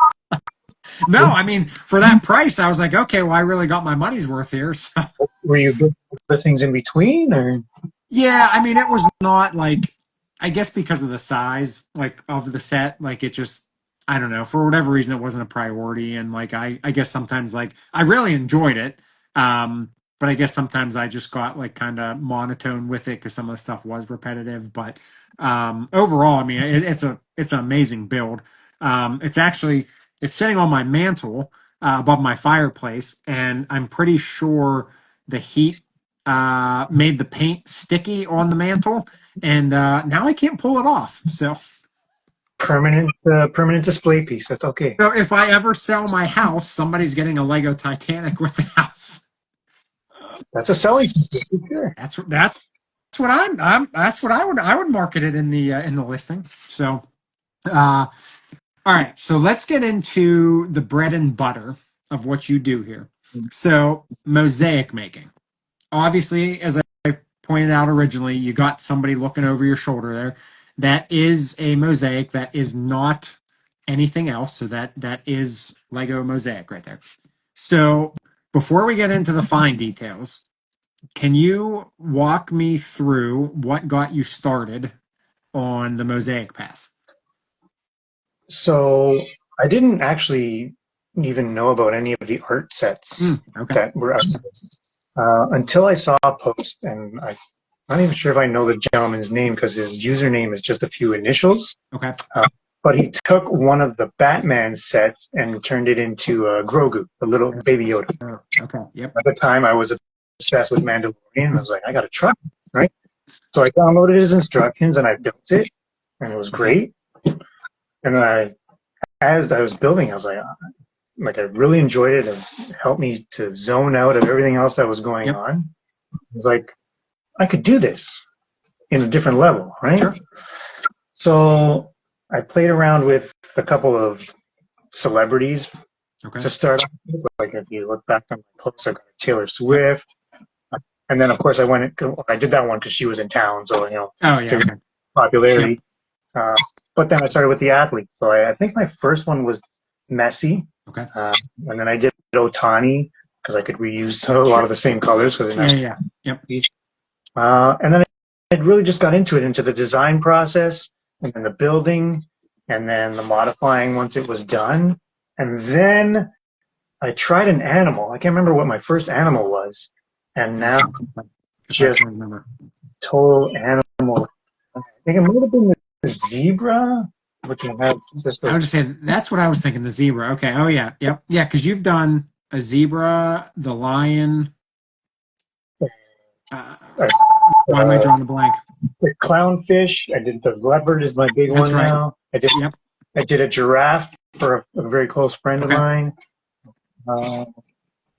S1: No, I mean for that price, I was like, okay, well, I really got my money's worth here. So
S2: Were you good for things in between or?
S1: yeah, I mean, it was not like, I guess because of the size, like of the set, like it just, I don't know, for whatever reason, it wasn't a priority. And like, I guess sometimes like I really enjoyed it. But I guess sometimes I just got like kind of monotone with it because some of the stuff was repetitive. But overall, I mean, it's an amazing build. It's actually, it's sitting on my mantle above my fireplace, and I'm pretty sure the heat made the paint sticky on the mantle, and now I can't pull it off.
S2: Permanent display piece. That's okay.
S1: So if I ever sell my house, somebody's getting a Lego Titanic with the house.
S2: That's a selling feature for sure.
S1: That's what that's what I would market it in the listing. So all right, so let's get into the bread and butter of what you do here. So mosaic making. Obviously, as I pointed out originally, you got somebody looking over your shoulder there. That is a mosaic. That is not anything else. So that is Lego mosaic right there. So before we get into the fine details, can you walk me through what got you started on the mosaic path?
S2: So I didn't actually even know about any of the art sets
S1: Okay.
S2: that were out until I saw a post, and I'm not even sure if I know the gentleman's name because his username is just a few initials.
S1: Okay.
S2: Uh, but he took one of the Batman sets and turned it into a Grogu, a little baby Yoda.
S1: Okay. Yep.
S2: At the time, I was obsessed with Mandalorian. I was like, I got to try, right? So I downloaded his instructions and I built it, and it was
S1: Okay.
S2: great. And as I was building, I was like I really enjoyed it. It helped me to zone out of everything else that was going
S1: Yep.
S2: on. It was like I could do this in a different level, right?
S1: Sure.
S2: So I played around with a couple of celebrities
S1: Okay.
S2: to start off with. Like if you look back on my posts, I got Taylor
S1: Yep.
S2: Swift, and then of course I did that one because she was in town, so
S1: Oh yeah.
S2: to get
S1: Okay. Yep.
S2: popularity. Uh, but then I started with the athletes. So I think my first one was Messi,
S1: Okay.
S2: uh, and then I did Otani because I could reuse a lot
S1: Sure.
S2: of the same colors because they're
S1: Yeah.
S2: nice.
S1: Yeah. Yep.
S2: And then I really just got into the design process, and then the building, and then the modifying once it was done. And then I tried an animal. I can't remember what my first animal was. And
S1: I'm
S2: now
S1: trying to think if I
S2: just
S1: can remember.
S2: total animal. I think it might have been the zebra, what you have. Just
S1: I
S2: a,
S1: would just say that's what I was thinking. The zebra. Okay. Oh yeah. Yep. Yeah. Because you've done a zebra, the lion. Uh, why am I
S2: uh,
S1: drawing a blank?
S2: the clownfish. I did the leopard is my big
S1: That's
S2: one
S1: right.
S2: now.
S1: Yep.
S2: I did a giraffe for a very close friend of
S1: Okay.
S2: mine, uh,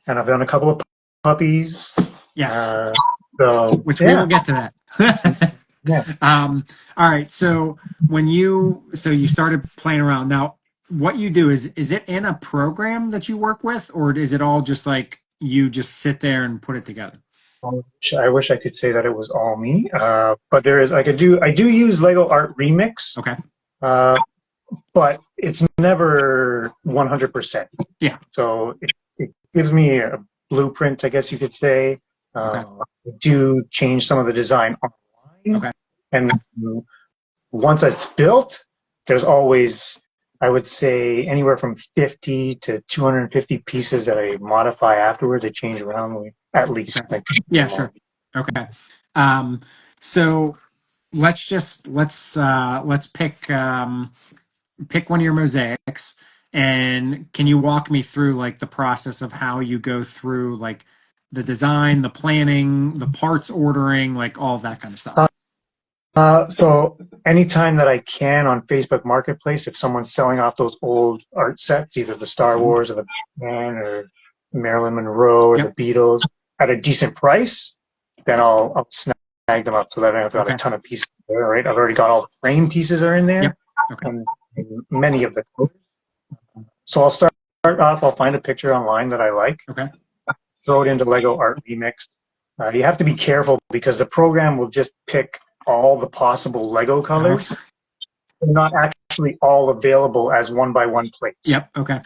S2: and I've done a couple of puppies.
S1: Yes.
S2: Uh, so
S1: Which we will
S2: yeah,
S1: get to that.
S2: yeah.
S1: All right. So you started playing around. Now, what you do is it in a program that you work with, or is it all just like you just sit there and put it together?
S2: I wish I could say that it was all me, but there is. I do use Lego Art Remix,
S1: Okay.
S2: uh, but it's never 100%.
S1: Yeah.
S2: So it gives me a blueprint, I guess you could say.
S1: Okay.
S2: I do change some of the design online,
S1: Okay.
S2: and once it's built, there's always, I would say, anywhere from 50 to 250 pieces that I modify afterwards. I change around at least.
S1: Okay.
S2: Like,
S1: Yeah. Sure. Okay. Um, so let's pick one of your mosaics, and can you walk me through like the process of how you go through like the design, the planning, the parts ordering, like all of that kind of stuff?
S2: so anytime that I can on Facebook Marketplace, if someone's selling off those old art sets, either the Star
S1: Mhm.
S2: Wars or the Batman or Marilyn Monroe or the
S1: Yep.
S2: Beatles at a decent price, then I'll snag them up so that I've got a
S1: Okay.
S2: ton of pieces there, right? I've already got all the frame pieces are in
S1: Yep.
S2: there
S1: Okay.
S2: and many of the colors. So I'll start off, I'll find a picture online that I like,
S1: Okay.
S2: throw it into Lego Art Remix. You have to be careful because the program will just pick all the possible Lego
S1: Okay.
S2: colors. They're not actually all available as one by one plates.
S1: Yep. Okay.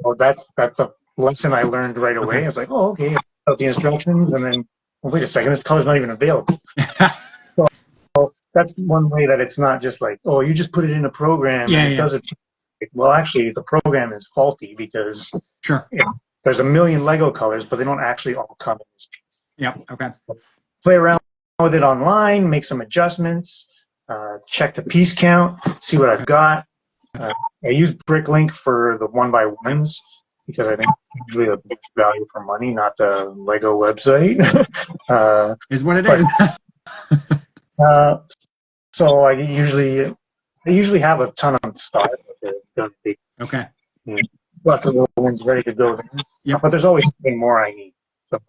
S2: So that's a lesson I learned right
S1: Okay.
S2: away. I was like, oh, okay, out the instructions, and then well, wait a second, this color's not even available. So that's one way that it's not just like, oh, you just put it in a program and
S1: Yeah.
S2: it
S1: Yeah.
S2: does it. Well, actually, the program is faulty because
S1: Sure.
S2: there's a million Lego colors, but they don't actually all come in this piece.
S1: Yep. Okay.
S2: Play around with it online, make some adjustments, check the piece count, see what
S1: Okay.
S2: I've got. I use Bricklink for the one by
S1: Yep.
S2: ones because I think it's usually the best value for money, not the Lego website.
S1: Is what it
S2: but
S1: is.
S2: uh, so I usually have a ton of stock.
S1: Okay.
S2: Lots of little ones ready to go there.
S1: Yep.
S2: But there's always something more I need. So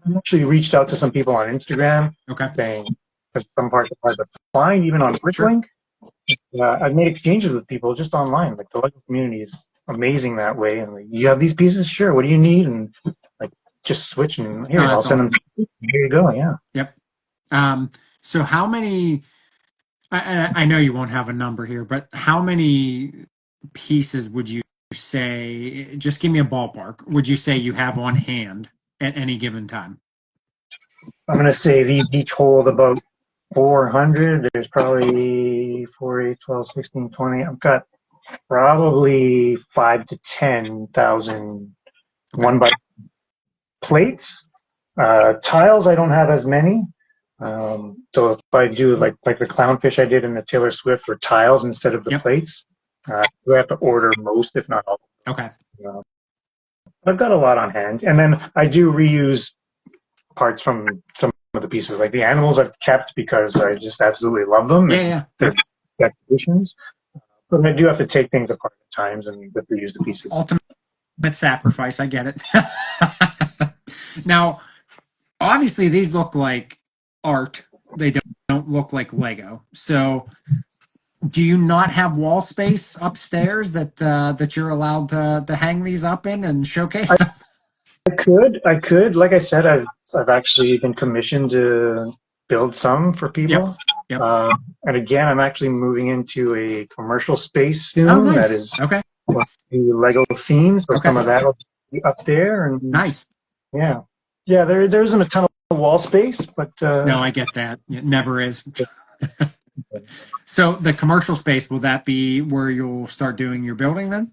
S2: I actually reached out to some people on Instagram
S1: Okay.
S2: saying there's some parts are hard to find, even on
S1: Sure.
S2: Bricklink. I've made exchanges with people just online. Like the local community is amazing that way. And like, you have these pieces, sure. What do you need? And like just switch and
S1: Oh,
S2: here I'll
S1: that's
S2: send them.
S1: awesome.
S2: Here you go. Yeah.
S1: Yep. So how many? I know you won't have a number here, but how many pieces would you say? Just give me a ballpark. Would you say you have on hand at any given time?
S2: I'm gonna say these each hold about 400. There's probably 4, 8, 12, 16, 20. I've got probably 5 to 10,000
S1: Okay.
S2: one by plates. Tiles, I don't have as many. So if I do like the clownfish I did in the Taylor Swift or tiles instead of the
S1: Yep.
S2: plates, we have to order most, if not all.
S1: Okay.
S2: I've got a lot on hand, and then I do reuse parts from some of the pieces. Like the animals I've kept because I just absolutely love them
S1: Yeah.
S2: and
S1: Yeah.
S2: they're
S1: Yep.
S2: decorations. But I do have to take things apart at times and reuse the pieces.
S1: Ultimate sacrifice. I get it. Now, obviously, these look like art. They don't look like Lego. So, do you not have wall space upstairs that you're allowed to hang these up in and showcase them?
S2: I could. Like I said, I've actually been commissioned to build some for
S1: Yep.
S2: people.
S1: Yep.
S2: Uh, and again, I'm actually moving into a commercial space
S1: Oh,
S2: soon that
S1: nice.
S2: is
S1: Okay.
S2: the Lego theme. So
S1: Okay.
S2: some of that will be up there, and
S1: Nice.
S2: yeah, yeah. There isn't a ton of wall space, but
S1: No, I get that. It never is. So the commercial space, will that be where you'll start doing your building then?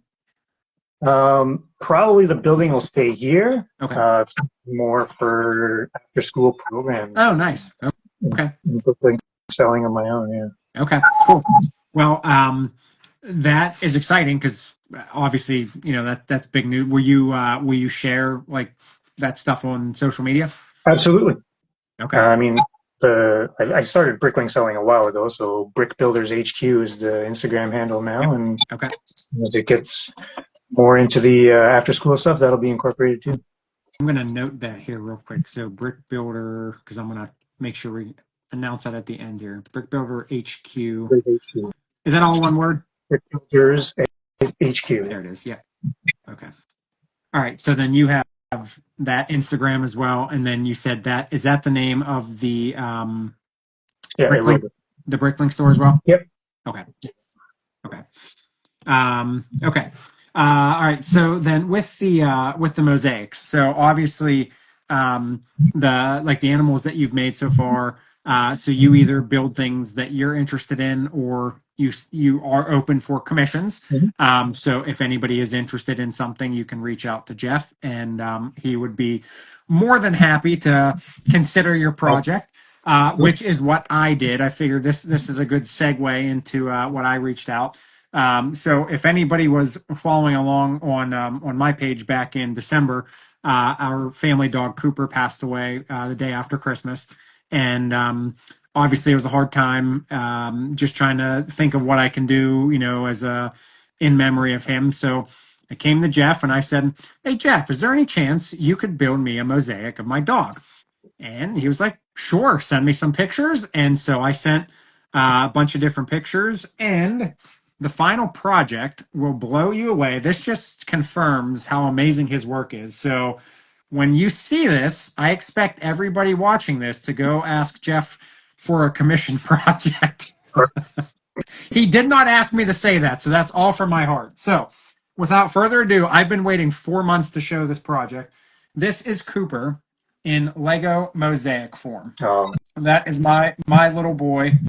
S2: probably the building will stay here.
S1: Okay.
S2: It's more for after school programs
S1: Oh, nice. Okay.
S2: and selling on my own. Yeah.
S1: Okay. Cool. Well, That is exciting because obviously, that's big news. Will you share like that stuff on social media?
S2: Absolutely.
S1: Okay.
S2: I mean, I started Bricklink selling a while ago, so Brick Builders HQ is the Instagram handle
S1: Yep.
S2: now, and
S1: Okay.
S2: as it gets more into the after school stuff, that'll be incorporated too.
S1: I'm gonna note that here real quick. So brick builder, because I'm gonna make sure we announce that at the end here. Brick builder HQ.
S2: Builders HQ.
S1: Is that all one word?
S2: Brick Builders HQ.
S1: There it is. Yeah. Okay. All right. So then you have that Instagram as well, and then you said that is that the name of the
S2: Yeah, it will
S1: Bricklink,
S2: be.
S1: the Bricklink store as well?
S2: Yep.
S1: Okay. Okay. Okay. All right. So then with the mosaics, so obviously the like the animals that you've made so far. So you either build things that you're interested in, or you are open for commissions.
S2: Mhm.
S1: So if anybody is interested in something, you can reach out to Jeff, and he would be more than happy to consider your project. Which is what I did. I figured this is a good segue into what I reached out. So if anybody was following along on my page back in December, our family dog Cooper passed away the day after Christmas, and obviously it was a hard time. Just trying to think of what I can do, as a in memory of him. So I came to Jeff and I said, "Hey Jeff, is there any chance you could build me a mosaic of my dog?" And he was like, "Sure, send me some pictures." And so I sent a bunch of different pictures. And the final project will blow you away. This just confirms how amazing his work is. So when you see this, I expect everybody watching this to go ask Jeff for a commission project. He did not ask me to say that, so that's all from my heart. So, without further ado, I've been waiting 4 months to show this project. This is Cooper in Lego mosaic form.
S2: Um,
S1: That is my little boy.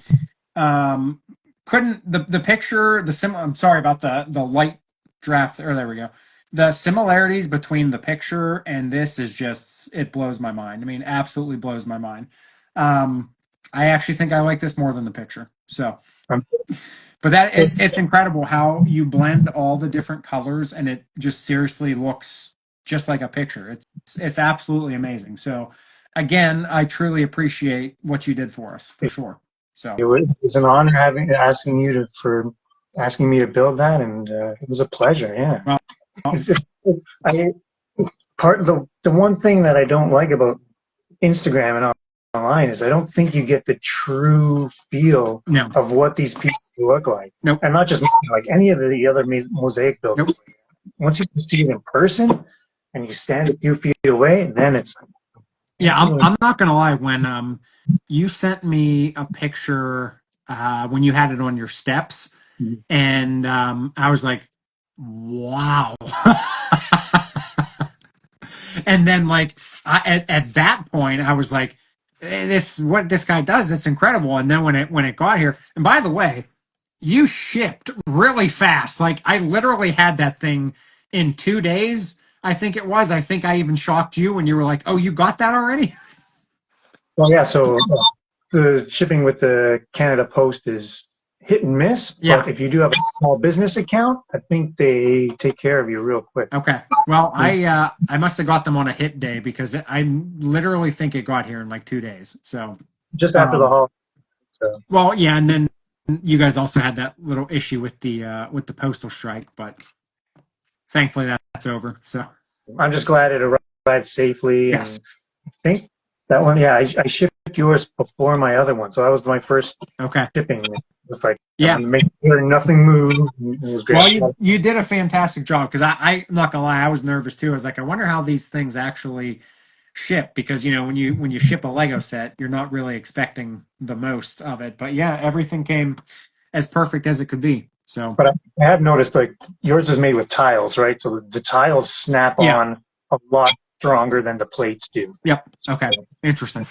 S1: Um, couldn't the picture the sim? I'm sorry about the light draft. Or there we go. The similarities between the picture and this is just it blows my mind. I mean, absolutely blows my mind. Um, I actually think I like this more than the picture. So.
S2: I'm,
S1: But it's incredible how you blend all the different colors and it just seriously looks just like a picture. It's absolutely amazing. So again, I truly appreciate what you did for us for sure. So
S2: it's an honor asking me to build that, and it was a pleasure. Yeah,
S1: well,
S2: it's just, I part of the one thing that I don't like about Instagram and online is I don't think you get the true feel
S1: no,
S2: of what these pieces look like,
S1: nope,
S2: and not just like any of the other mosaic builders.
S1: nope.
S2: Once you see it in person and you stand a few feet away, then it's
S1: Yeah,
S2: really
S1: I'm not gonna lie. When you sent me a picture when you had it on your steps, and I was like, wow. And then like at that point I was like, this what this guy does, it's incredible. And then when it got here, and by the way, you shipped really fast. Like I literally had that thing in 2 days. I think it was. I think I even shocked you when you were like, "Oh, you got that already?"
S2: well, yeah. So the shipping with the Canada Post is hit and miss,
S1: Yeah.
S2: but if you do have a small business account, I think they take care of you real quick.
S1: Okay. Well,
S2: Yeah.
S1: I must have got them on a hit day because I literally think it got here in like 2 days. So,
S2: Just after the
S1: um,
S2: holiday. So
S1: well, yeah, and then you guys also had that little issue with the postal strike, but thankfully that's over. So
S2: I'm just glad it arrived safely,
S1: yes,
S2: and I think that one, yeah, I shipped yours before my other one, so that was my first
S1: okay,
S2: shipping. It was like I
S1: yeah.
S2: wanted to make sure nothing moved. It was great.
S1: Well, you did a fantastic job because I'm not gonna lie, I was nervous too. I was like, I wonder how these things actually ship because when you ship a Lego set, you're not really expecting the most of it. But yeah, everything came as perfect as it could be. So
S2: But I have noticed like yours is made with tiles, right? So the tiles snap
S1: yeah,
S2: on a lot stronger than the plates do.
S1: yep, okay, interesting.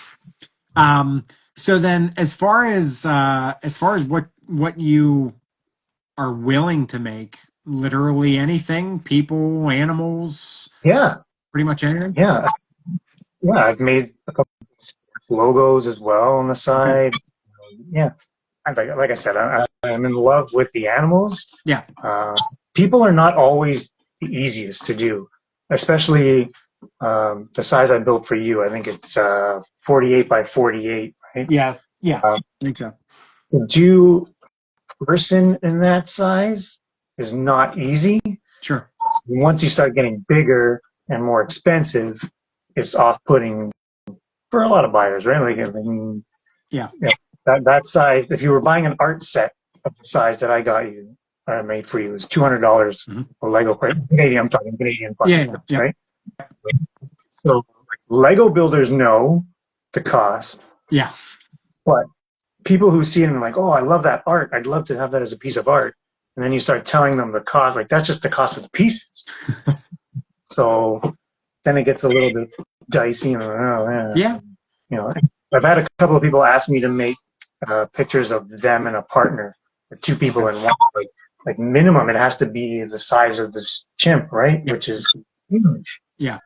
S1: Um, so then as far as what you are willing to make, literally anything, people, animals,
S2: Yeah,
S1: pretty much anything.
S2: yeah, yeah. I've made a couple logos as well on the
S1: Okay.
S2: side. Yeah, like I said, I'm in love with the animals.
S1: Yeah.
S2: Uh, People are not always the easiest to do, especially the size I built for you. I think it's 48 by 48, right?
S1: Yeah. Yeah.
S2: Uh,
S1: I think so.
S2: to do person in that size is not easy.
S1: Sure.
S2: Once you start getting bigger and more expensive, it's off-putting for a lot of buyers, right? Like, I mean,
S1: Yeah.
S2: yeah, that size. If you were buying an art set of the size that I got you, made for you, is $200
S1: Hmm.
S2: a Lego price. Canadian, I'm talking Canadian
S1: Yeah.
S2: price,
S1: Yeah. Yeah.
S2: right? So Lego builders know the cost,
S1: Yeah.
S2: but people who see it and are like, oh, I love that art. I'd love to have that as a piece of art. And then you start telling them the cost, like that's just the cost of the pieces. So then it gets a little bit dicey. And oh, yeah.
S1: Yeah.
S2: You know, I've had a couple of people ask me to make pictures of them and a partner, or two people
S1: Okay.
S2: in one. Like minimum, it has to be the size of this chimp, right?
S1: Yeah.
S2: Which is huge.
S1: Yeah.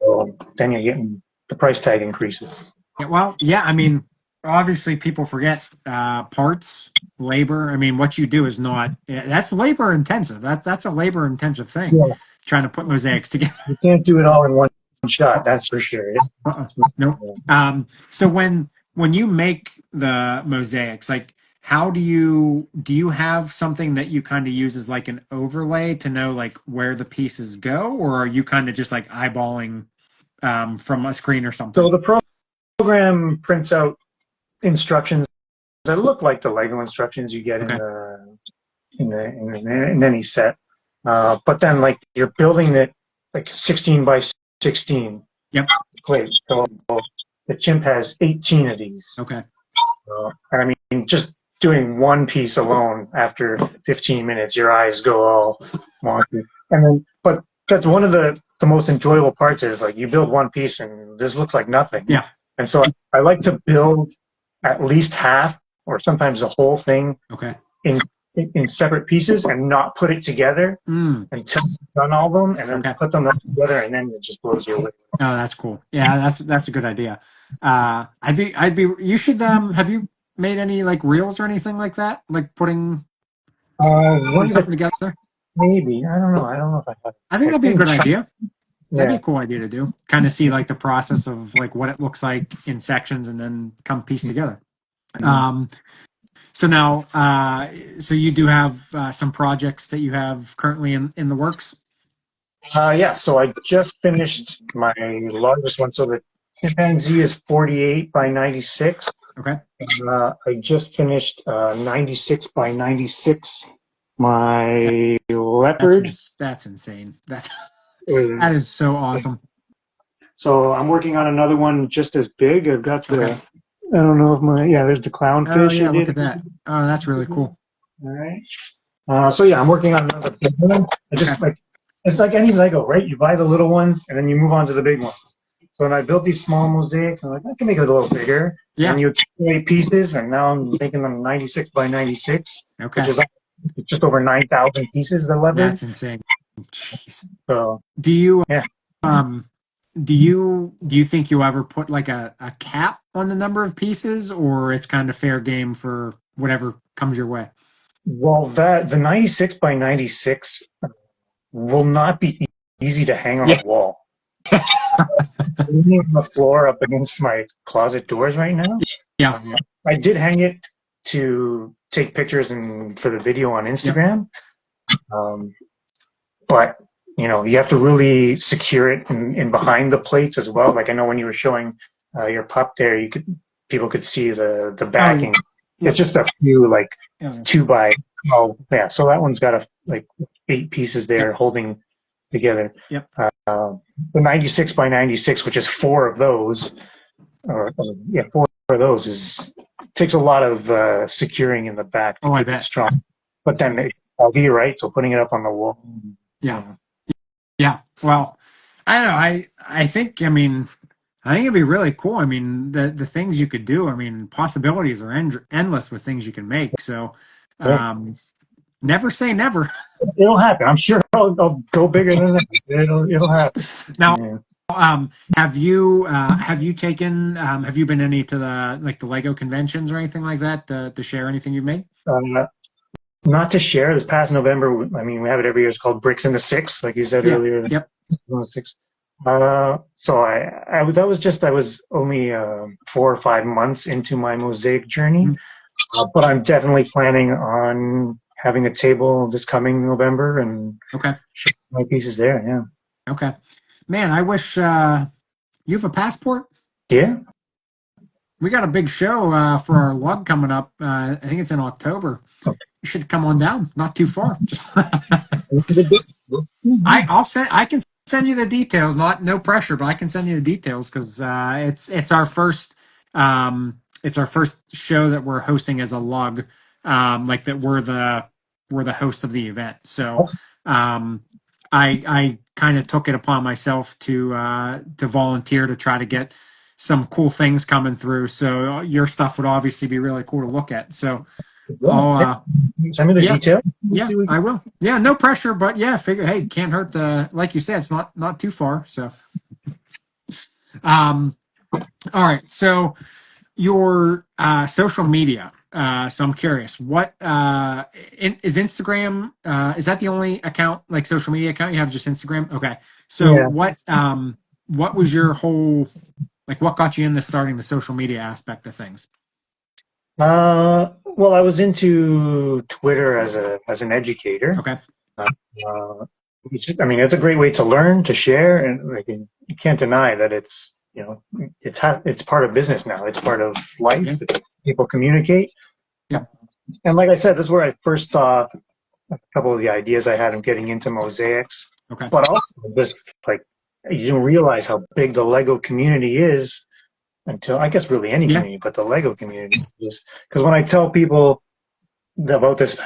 S2: So then you're getting the price tag increases.
S1: Yeah, well, yeah, I mean, obviously people forget parts, labor. I mean, what you do is not that's labor intensive. That's a labor intensive thing.
S2: Yeah,
S1: Trying to put mosaics together.
S2: you can't do it all in one shot. That's for sure.
S1: Uh-uh. No. So when you make the mosaics, like how do you have something that you kind of use as like an overlay to know like where the pieces go, or are you kind of just like eyeballing from a screen or something?
S2: So the program prints out instructions that look like the Lego instructions you get
S1: Okay.
S2: in any set. But then like you're building it like 16 by 16
S1: Yep.
S2: plate. So the chimp has 18 of these.
S1: Okay.
S2: And I mean, just doing one piece alone after 15 minutes, your eyes go all wonky. And then, but that's one of the most enjoyable parts is like you build one piece and this looks like nothing.
S1: Yeah.
S2: And so I like to build at least half or sometimes the whole thing
S1: Okay.
S2: in in separate pieces and not put it together
S1: Mm.
S2: until you've done all of them and then
S1: Okay.
S2: put them together and then it just blows you away.
S1: Oh, that's cool. Yeah, that's a good idea. I'd be you should have you made any like reels or anything like that? Like putting
S2: One of the
S1: something together?
S2: maybe I don't know. I don't know if I have.
S1: I think
S2: I
S1: that'd be a
S2: think
S1: good idea. That'd be
S2: yeah.
S1: a cool idea to do. Kind of see like the process of like what it looks like in sections and then come piece together. Um so now so you do have some projects that you have currently in the works?
S2: Yeah, so I just finished my largest one. So the chimpanzee is 48 by 96.
S1: Okay.
S2: I just finished 96 by 96. My leopard.
S1: That's insane. That's
S2: is-
S1: that is so awesome.
S2: So I'm working on another one just as big. I've got
S1: Okay.
S2: I don't know if there's the
S1: Oh
S2: clownfish I
S1: yeah, look
S2: did.
S1: at that. Oh, that's really cool.
S2: All right. So yeah, I'm working on another big one. I just
S1: Okay.
S2: like, it's like any Lego, right? You buy the little ones and then you move on to the big ones. So when I built these small mosaics, I'm like, I can make it a little bigger.
S1: Yeah.
S2: And you accumulate pieces, and now I'm making them 96 by 96, which
S1: Okay.
S2: is like just over 9,000 pieces, the leopard.
S1: That's insane. Jeez.
S2: So
S1: Do you
S2: yeah.
S1: um do you think you ever put like a cap on the number of pieces, or it's kind of fair game for whatever comes your way?
S2: Well, the 96 by 96 will not be easy to hang on
S1: Yeah.
S2: a wall. It's leaning on the floor up against my closet doors right now.
S1: Yeah.
S2: I did hang it to take pictures and for the video on Instagram. But you have to really secure it in behind the plates as well. Like I know when you were showing your pup there, people could see the backing.
S1: Yeah.
S2: It's just a few like
S1: Yeah.
S2: 2 by 12. Yeah, so that one's got 8 pieces there
S1: Yep.
S2: holding together.
S1: Yep.
S2: The 96 by 96, which is 4 of those, or yeah, 4 of those takes a lot of securing in the back to
S1: Oh, I
S2: keep it
S1: bet.
S2: strong. But then LV, right? So putting it up on the wall.
S1: Yeah. Yeah. Well, I don't know. I think it'd be really cool. I mean, the things you could do. I mean, possibilities are endless with things you can make. So,
S2: Yeah.
S1: never say never.
S2: It'll happen. I'm sure I'll go bigger than that. It'll happen.
S1: Now,
S2: Yeah.
S1: have you taken have you been any to the like the Lego conventions or anything like that to share anything you've made?
S2: Uh, Not to share, this past November, I mean, we have it every year. It's called Bricks in the Six, like you said
S1: Yeah.
S2: earlier.
S1: Yep.
S2: In the six. So that was just, I was only 4 or 5 months into my mosaic journey,
S1: Mhm.
S2: but I'm definitely planning on having a table this coming November and
S1: Okay.
S2: showing my pieces there. Yeah.
S1: Okay. Man, I wish you have a passport.
S2: Yeah.
S1: We got a big show for our lug coming up. I think it's in October. You should come on down. Not too far. Just I can send you the details. Not no pressure, but I can send you the details because it's our first show that we're hosting as a lug. Like that we're the host of the event. So um, I kind of took it upon myself to volunteer to try to get some cool things coming through. So your stuff would obviously be really cool to look at. So I'll
S2: Yeah. Send me the
S1: yeah,
S2: details.
S1: yeah, I will. Yeah, no pressure, but yeah, figure. Hey, can't hurt. Like you said, it's not too far. So, um, all right. So your social media. So I'm curious, what is Instagram? Is that the only account, like social media account you have? Just Instagram? Okay. So
S2: Yeah.
S1: what was your whole like? What got you into starting the social media aspect of things?
S2: Well, I was into Twitter as an educator.
S1: Okay.
S2: Uh, I mean, it's a great way to learn, to share, and like you can't deny that it's part of business now. It's part of
S1: Yeah.
S2: life. People communicate,
S1: Yeah.
S2: and like I said, this is where I first saw a couple of the ideas I had of getting into mosaics,
S1: Okay.
S2: but also just like you don't realize how big the Lego community is until I guess really any
S1: Yeah.
S2: community, but the Lego community is because when I tell people about this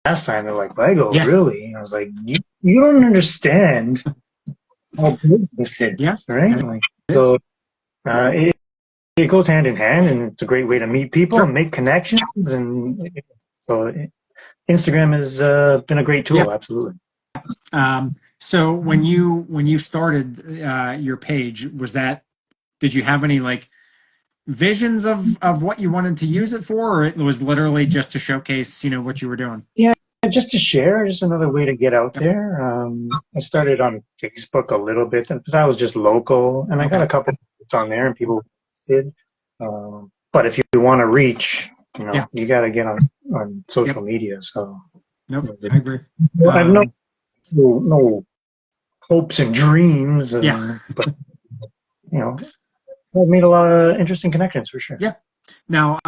S2: pastime, they're like, Lego,
S1: Yeah.
S2: really? And I was like, you don't understand how big this
S1: Yeah.
S2: is, right?
S1: It
S2: Like,
S1: is.
S2: so it goes hand in hand, and it's a great way to meet people and
S1: Sure.
S2: make connections. And so Instagram has been a great
S1: Yeah.
S2: tool, absolutely.
S1: So when you started your page, was that did you have any like visions of what you wanted to use it for, or it was literally just to showcase, what you were doing?
S2: Yeah, just to share, just another way to get out
S1: Yep.
S2: there. I started on Facebook a little bit, but that was just local, and I got
S1: Okay.
S2: a couple hits on there, and people did. But if you want to reach,
S1: Yeah.
S2: you got to get on social
S1: Yep.
S2: media. So
S1: Nope.
S2: you
S1: I agree.
S2: know, I have
S1: Um,
S2: no hopes and dreams,
S1: yeah.
S2: but you know, I've made a lot of interesting connections for sure.
S1: Yeah. Now,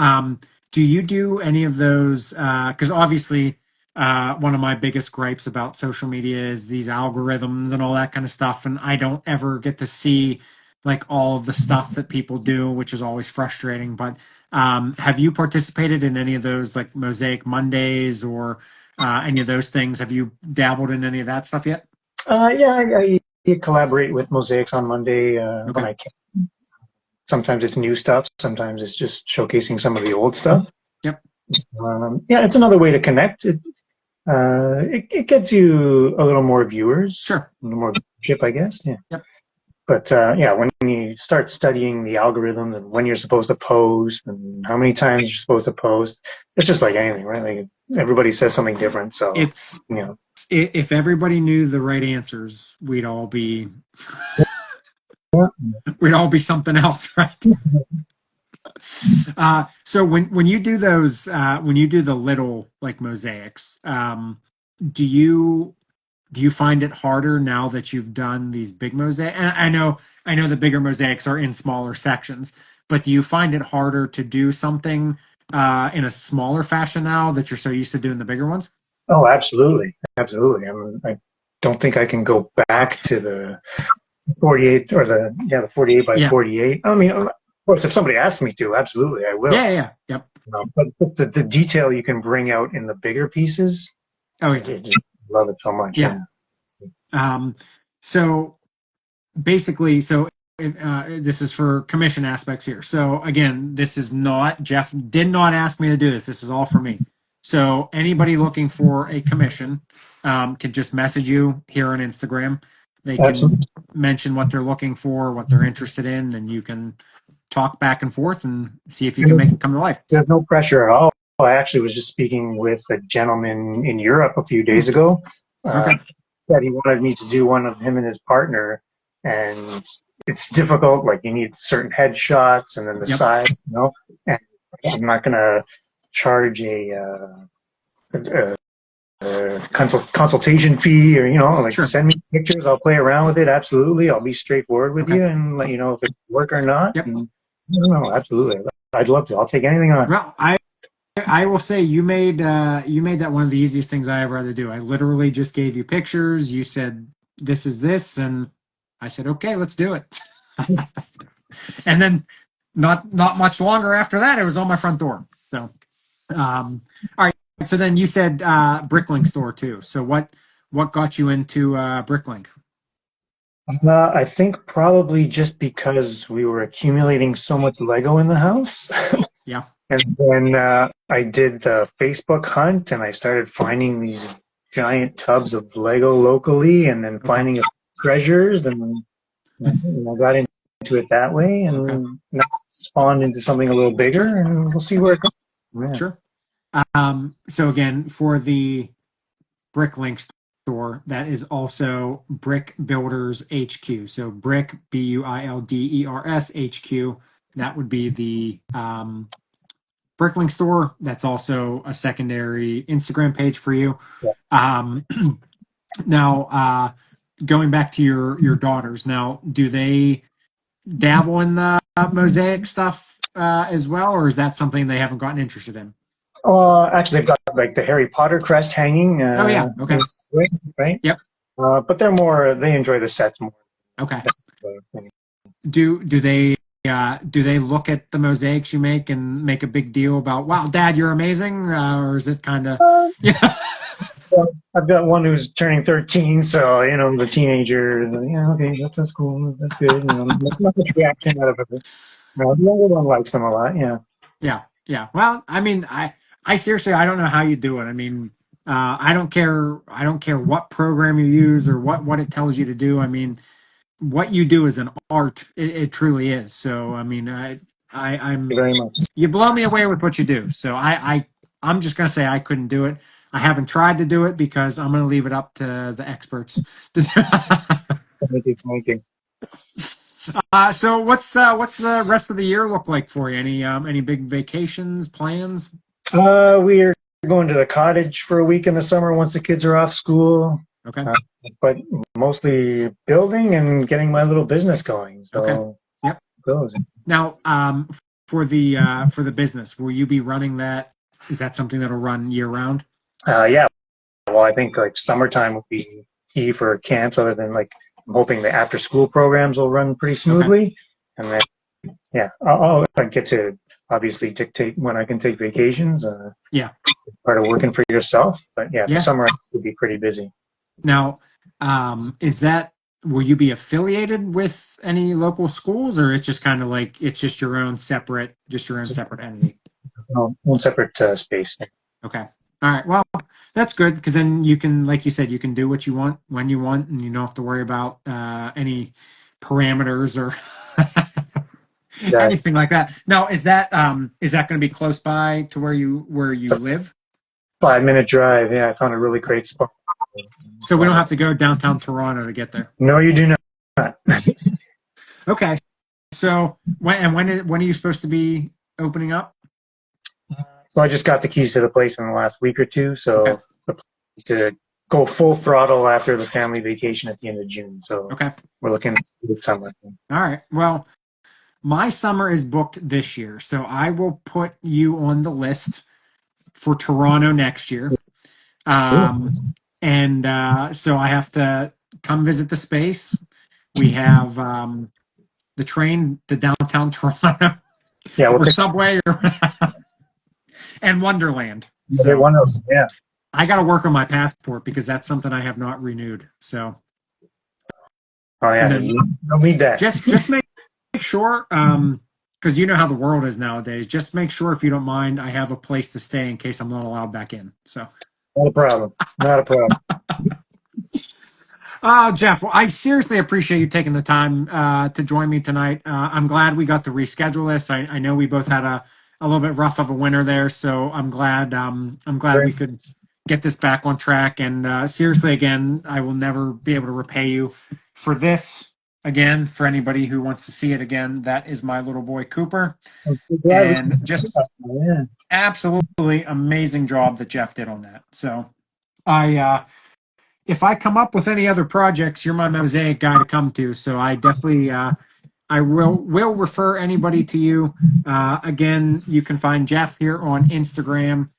S1: do you do any of those? Because obviously, one of my biggest gripes about social media is these algorithms and all that kind of stuff, and I don't ever get to see like all of the stuff that people do, which is always frustrating. But have you participated in any of those like Mosaic Mondays or any of those things? Have you dabbled in any of that stuff yet?
S2: Yeah, I collaborate with Mosaics on Monday when
S1: Okay.
S2: I can. Sometimes it's new stuff. Sometimes it's just showcasing some of the old
S1: Mhm.
S2: stuff.
S1: Yep.
S2: Yeah, it's another way to connect. It gets you a little more viewers,
S1: Sure.
S2: a little more viewership, I guess. Yeah.
S1: Yep.
S2: But yeah, when you start studying the algorithms and when you're supposed to post and how many times you're supposed to post, it's just like anything, right? Like everybody says something different. So,
S1: It's
S2: you know,
S1: if everybody knew the right answers, we'd all be something else, right? So when you do those, when you do the little like mosaics, do you do you find it harder now that you've done these big mosaics? And I know the bigger mosaics are in smaller sections, but do you find it harder to do something in a smaller fashion now that you're so used to doing the bigger ones?
S2: oh, absolutely. Absolutely. I don't think I can go back
S1: Okay.
S2: to the 48 or the 48 by
S1: Yeah.
S2: 48. I mean, of course, if somebody asks me to, absolutely, I will.
S1: Yeah. Yeah. Yep.
S2: But the detail you can bring out in the bigger pieces,
S1: Oh
S2: I
S1: yeah.
S2: just love it so much.
S1: Yeah.
S2: Yeah.
S1: Um, so basically, this is for commission aspects here. So again, this is not Jeff did not ask me to do this. This is all for me. So anybody looking for a commission can just message you here on Instagram. They can
S2: Absolutely.
S1: mention what they're looking for, what they're interested in, and you can talk back and forth and see if you can
S2: And
S1: make it come to life.
S2: there's no pressure at all. I actually was just speaking with a gentleman in Europe a few
S1: Hmm.
S2: days ago. Uh,
S1: Okay.
S2: that he wanted me to do one of him and his partner, and it's difficult. Like you need certain headshots and then the
S1: Yep.
S2: side, you know. And I'm not gonna charge a consultation fee or like
S1: Sure.
S2: send me pictures. I'll play around with it. Absolutely, I'll be straightforward with
S1: Okay.
S2: you and let you know if it work or not.
S1: Yep.
S2: And no, absolutely, I'd love to. I'll take anything on.
S1: Well, I will say you made that one of the easiest things I ever had to do. I literally just gave you pictures. You said this is this, and I said okay, let's do it. And then not much longer after that, it was on my front door. So all right. So then you said Bricklink store too. So what got you into Bricklink?
S2: I think probably just because we were accumulating so much Lego in the house.
S1: Yeah.
S2: And then I did the Facebook hunt and I started finding these giant tubs of Lego locally and then
S1: Okay.
S2: finding treasures and I got into it that way
S1: Okay.
S2: and now it's spawned into something a little
S1: Sure.
S2: bigger and we'll see where it goes. Yeah.
S1: Sure. So again, for the Bricklink store, that is also Brick Builders HQ. So Brick Builders HQ. That would be the Bricklink store. That's also a secondary Instagram page for you.
S2: Yeah.
S1: Um, now, going back to your daughters. Now, do they dabble in the mosaic stuff as well, or is that something they haven't gotten interested in?
S2: Actually, they've got like the Harry Potter crest hanging,
S1: Oh yeah. Okay.
S2: right?
S1: Yep.
S2: But they enjoy the sets more.
S1: Okay.
S2: That's
S1: Do they look at the mosaics you make and make a big deal about, wow, Dad, you're amazing, or is it kind of yeah?
S2: Well, I've got one who's turning 13, so the teenager is like, yeah, okay, that's cool, that's good. Not much reaction out of it. No, the younger one likes them a lot. Yeah,
S1: Yeah, yeah. Well, I mean, I seriously, I don't know how you do it. I mean, I don't care what program you use or what it tells you to do. I mean, what you do is an art. It truly is. So, I mean,
S2: thank you
S1: I'm
S2: very much.
S1: you blow me away with what you do. So, I'm just gonna say I couldn't do it. I haven't tried to do it because I'm gonna leave it up to the experts.
S2: Thank you, thank you.
S1: So what's the rest of the year look like for you? Any big vacations plans?
S2: We're going to the cottage for a week in the summer once the kids are off school,
S1: Okay.
S2: uh, but mostly building and getting my little business going.
S1: Okay.
S2: So
S1: Yep.
S2: it goes.
S1: Now, for the business, will you be running that? Is that something that'll run year round?
S2: Yeah, well, I think like summertime would be key for camps. Other than like, I'm hoping the after school programs will run pretty
S1: Okay.
S2: smoothly, and then yeah, I'll get to obviously dictate when I can take vacations.
S1: Yeah.
S2: Part of working for yourself, but yeah, the
S1: Yeah.
S2: summer would be pretty busy.
S1: Now, is that will you be affiliated with any local schools, or it's just kind of like it's just your own
S2: So,
S1: separate entity?
S2: one separate space.
S1: Okay. All right. Well, that's good because then you can, like you said, you can do what you want when you want, and you don't have to worry about any parameters or
S2: Yeah,
S1: anything like that. Now, is that going to be close by to where you
S2: it's a
S1: live?
S2: 5 minute drive. Yeah, I found a really great spot.
S1: So we don't have to go downtown Toronto to get there.
S2: No, you do not.
S1: Okay. So when are you supposed to be opening up?
S2: So I just got the keys to the place in the last week or two.
S1: Okay.
S2: So the plan is to go full throttle after the family vacation at the end of June. So
S1: Okay.
S2: we're looking at the summer.
S1: All right. Well, my summer is booked this year, so I will put you on the list for Toronto next year.
S2: Cool.
S1: And so I have to come visit the space. We have the train to downtown Toronto
S2: Yeah, we'll
S1: or
S2: take
S1: subway or and Wonderland. So
S2: one of those. Yeah.
S1: I got to work on my passport because that's something I have not renewed. So
S2: Oh
S1: and
S2: yeah.
S1: then
S2: Don't need that.
S1: just make sure because you know how the world is nowadays. Just make sure if you don't mind, I have a place to stay in case I'm not allowed back in. So
S2: Not a problem. Not a problem.
S1: Jeff, well, I seriously appreciate you taking the time to join me tonight. I'm glad we got to reschedule this. I know we both had a little bit rough of a winter there, so I'm glad we
S2: Right.
S1: could get this back on track. And seriously, again, I will never be able to repay you for this. Again, for anybody who wants to see it again, that is my little boy Cooper,
S2: I'm so glad we
S1: and just
S2: yeah.
S1: absolutely amazing job that Jeff did on that. So I if I come up with any other projects, you're my mosaic guy to come to. So I definitely I will refer anybody to you. Again, you can find Jeff here on Instagram.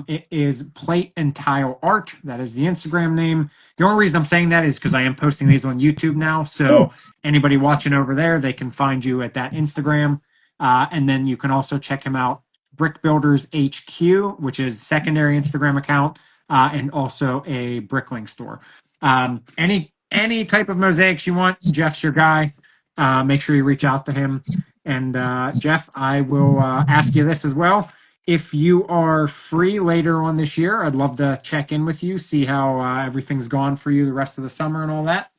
S1: It is Plate and Tile Art. That is the Instagram name. The only reason I'm saying that is because I am posting these on YouTube now.
S2: Cool.
S1: So anybody watching over there, they can find you at that Instagram. And then you can also check him out, Brick Builders HQ, which is secondary Instagram account, and also a Bricklink store. Any type of mosaics you want, Jeff's your guy. Make sure you reach out to him. And Jeff, I will ask you this as well. If you are free later on this year, I'd love to check in with you, see how everything's gone for you the rest of the summer and all that,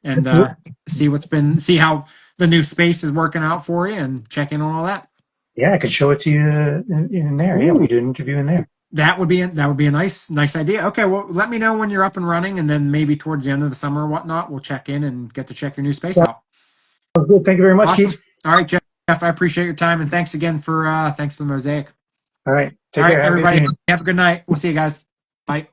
S1: and
S2: Absolutely.
S1: see how the new space is working out for you, and check in on all that.
S2: Yeah, I could show it to you in there. Yeah, we
S1: Ooh,
S2: could do an interview in there.
S1: that would be a nice idea. Okay, well, let me know when you're up and running, and then maybe towards the end of the summer or whatnot, we'll check in and get to check your new space out.
S2: Sounds good. Thank you very much,
S1: Awesome.
S2: Keith.
S1: All right, Jeff. I appreciate your time, and thanks for the mosaic.
S2: All right.
S1: All
S2: Take
S1: right,
S2: care. Have a good
S1: everybody.
S2: evening.
S1: Have a good night. We'll see you guys. Bye.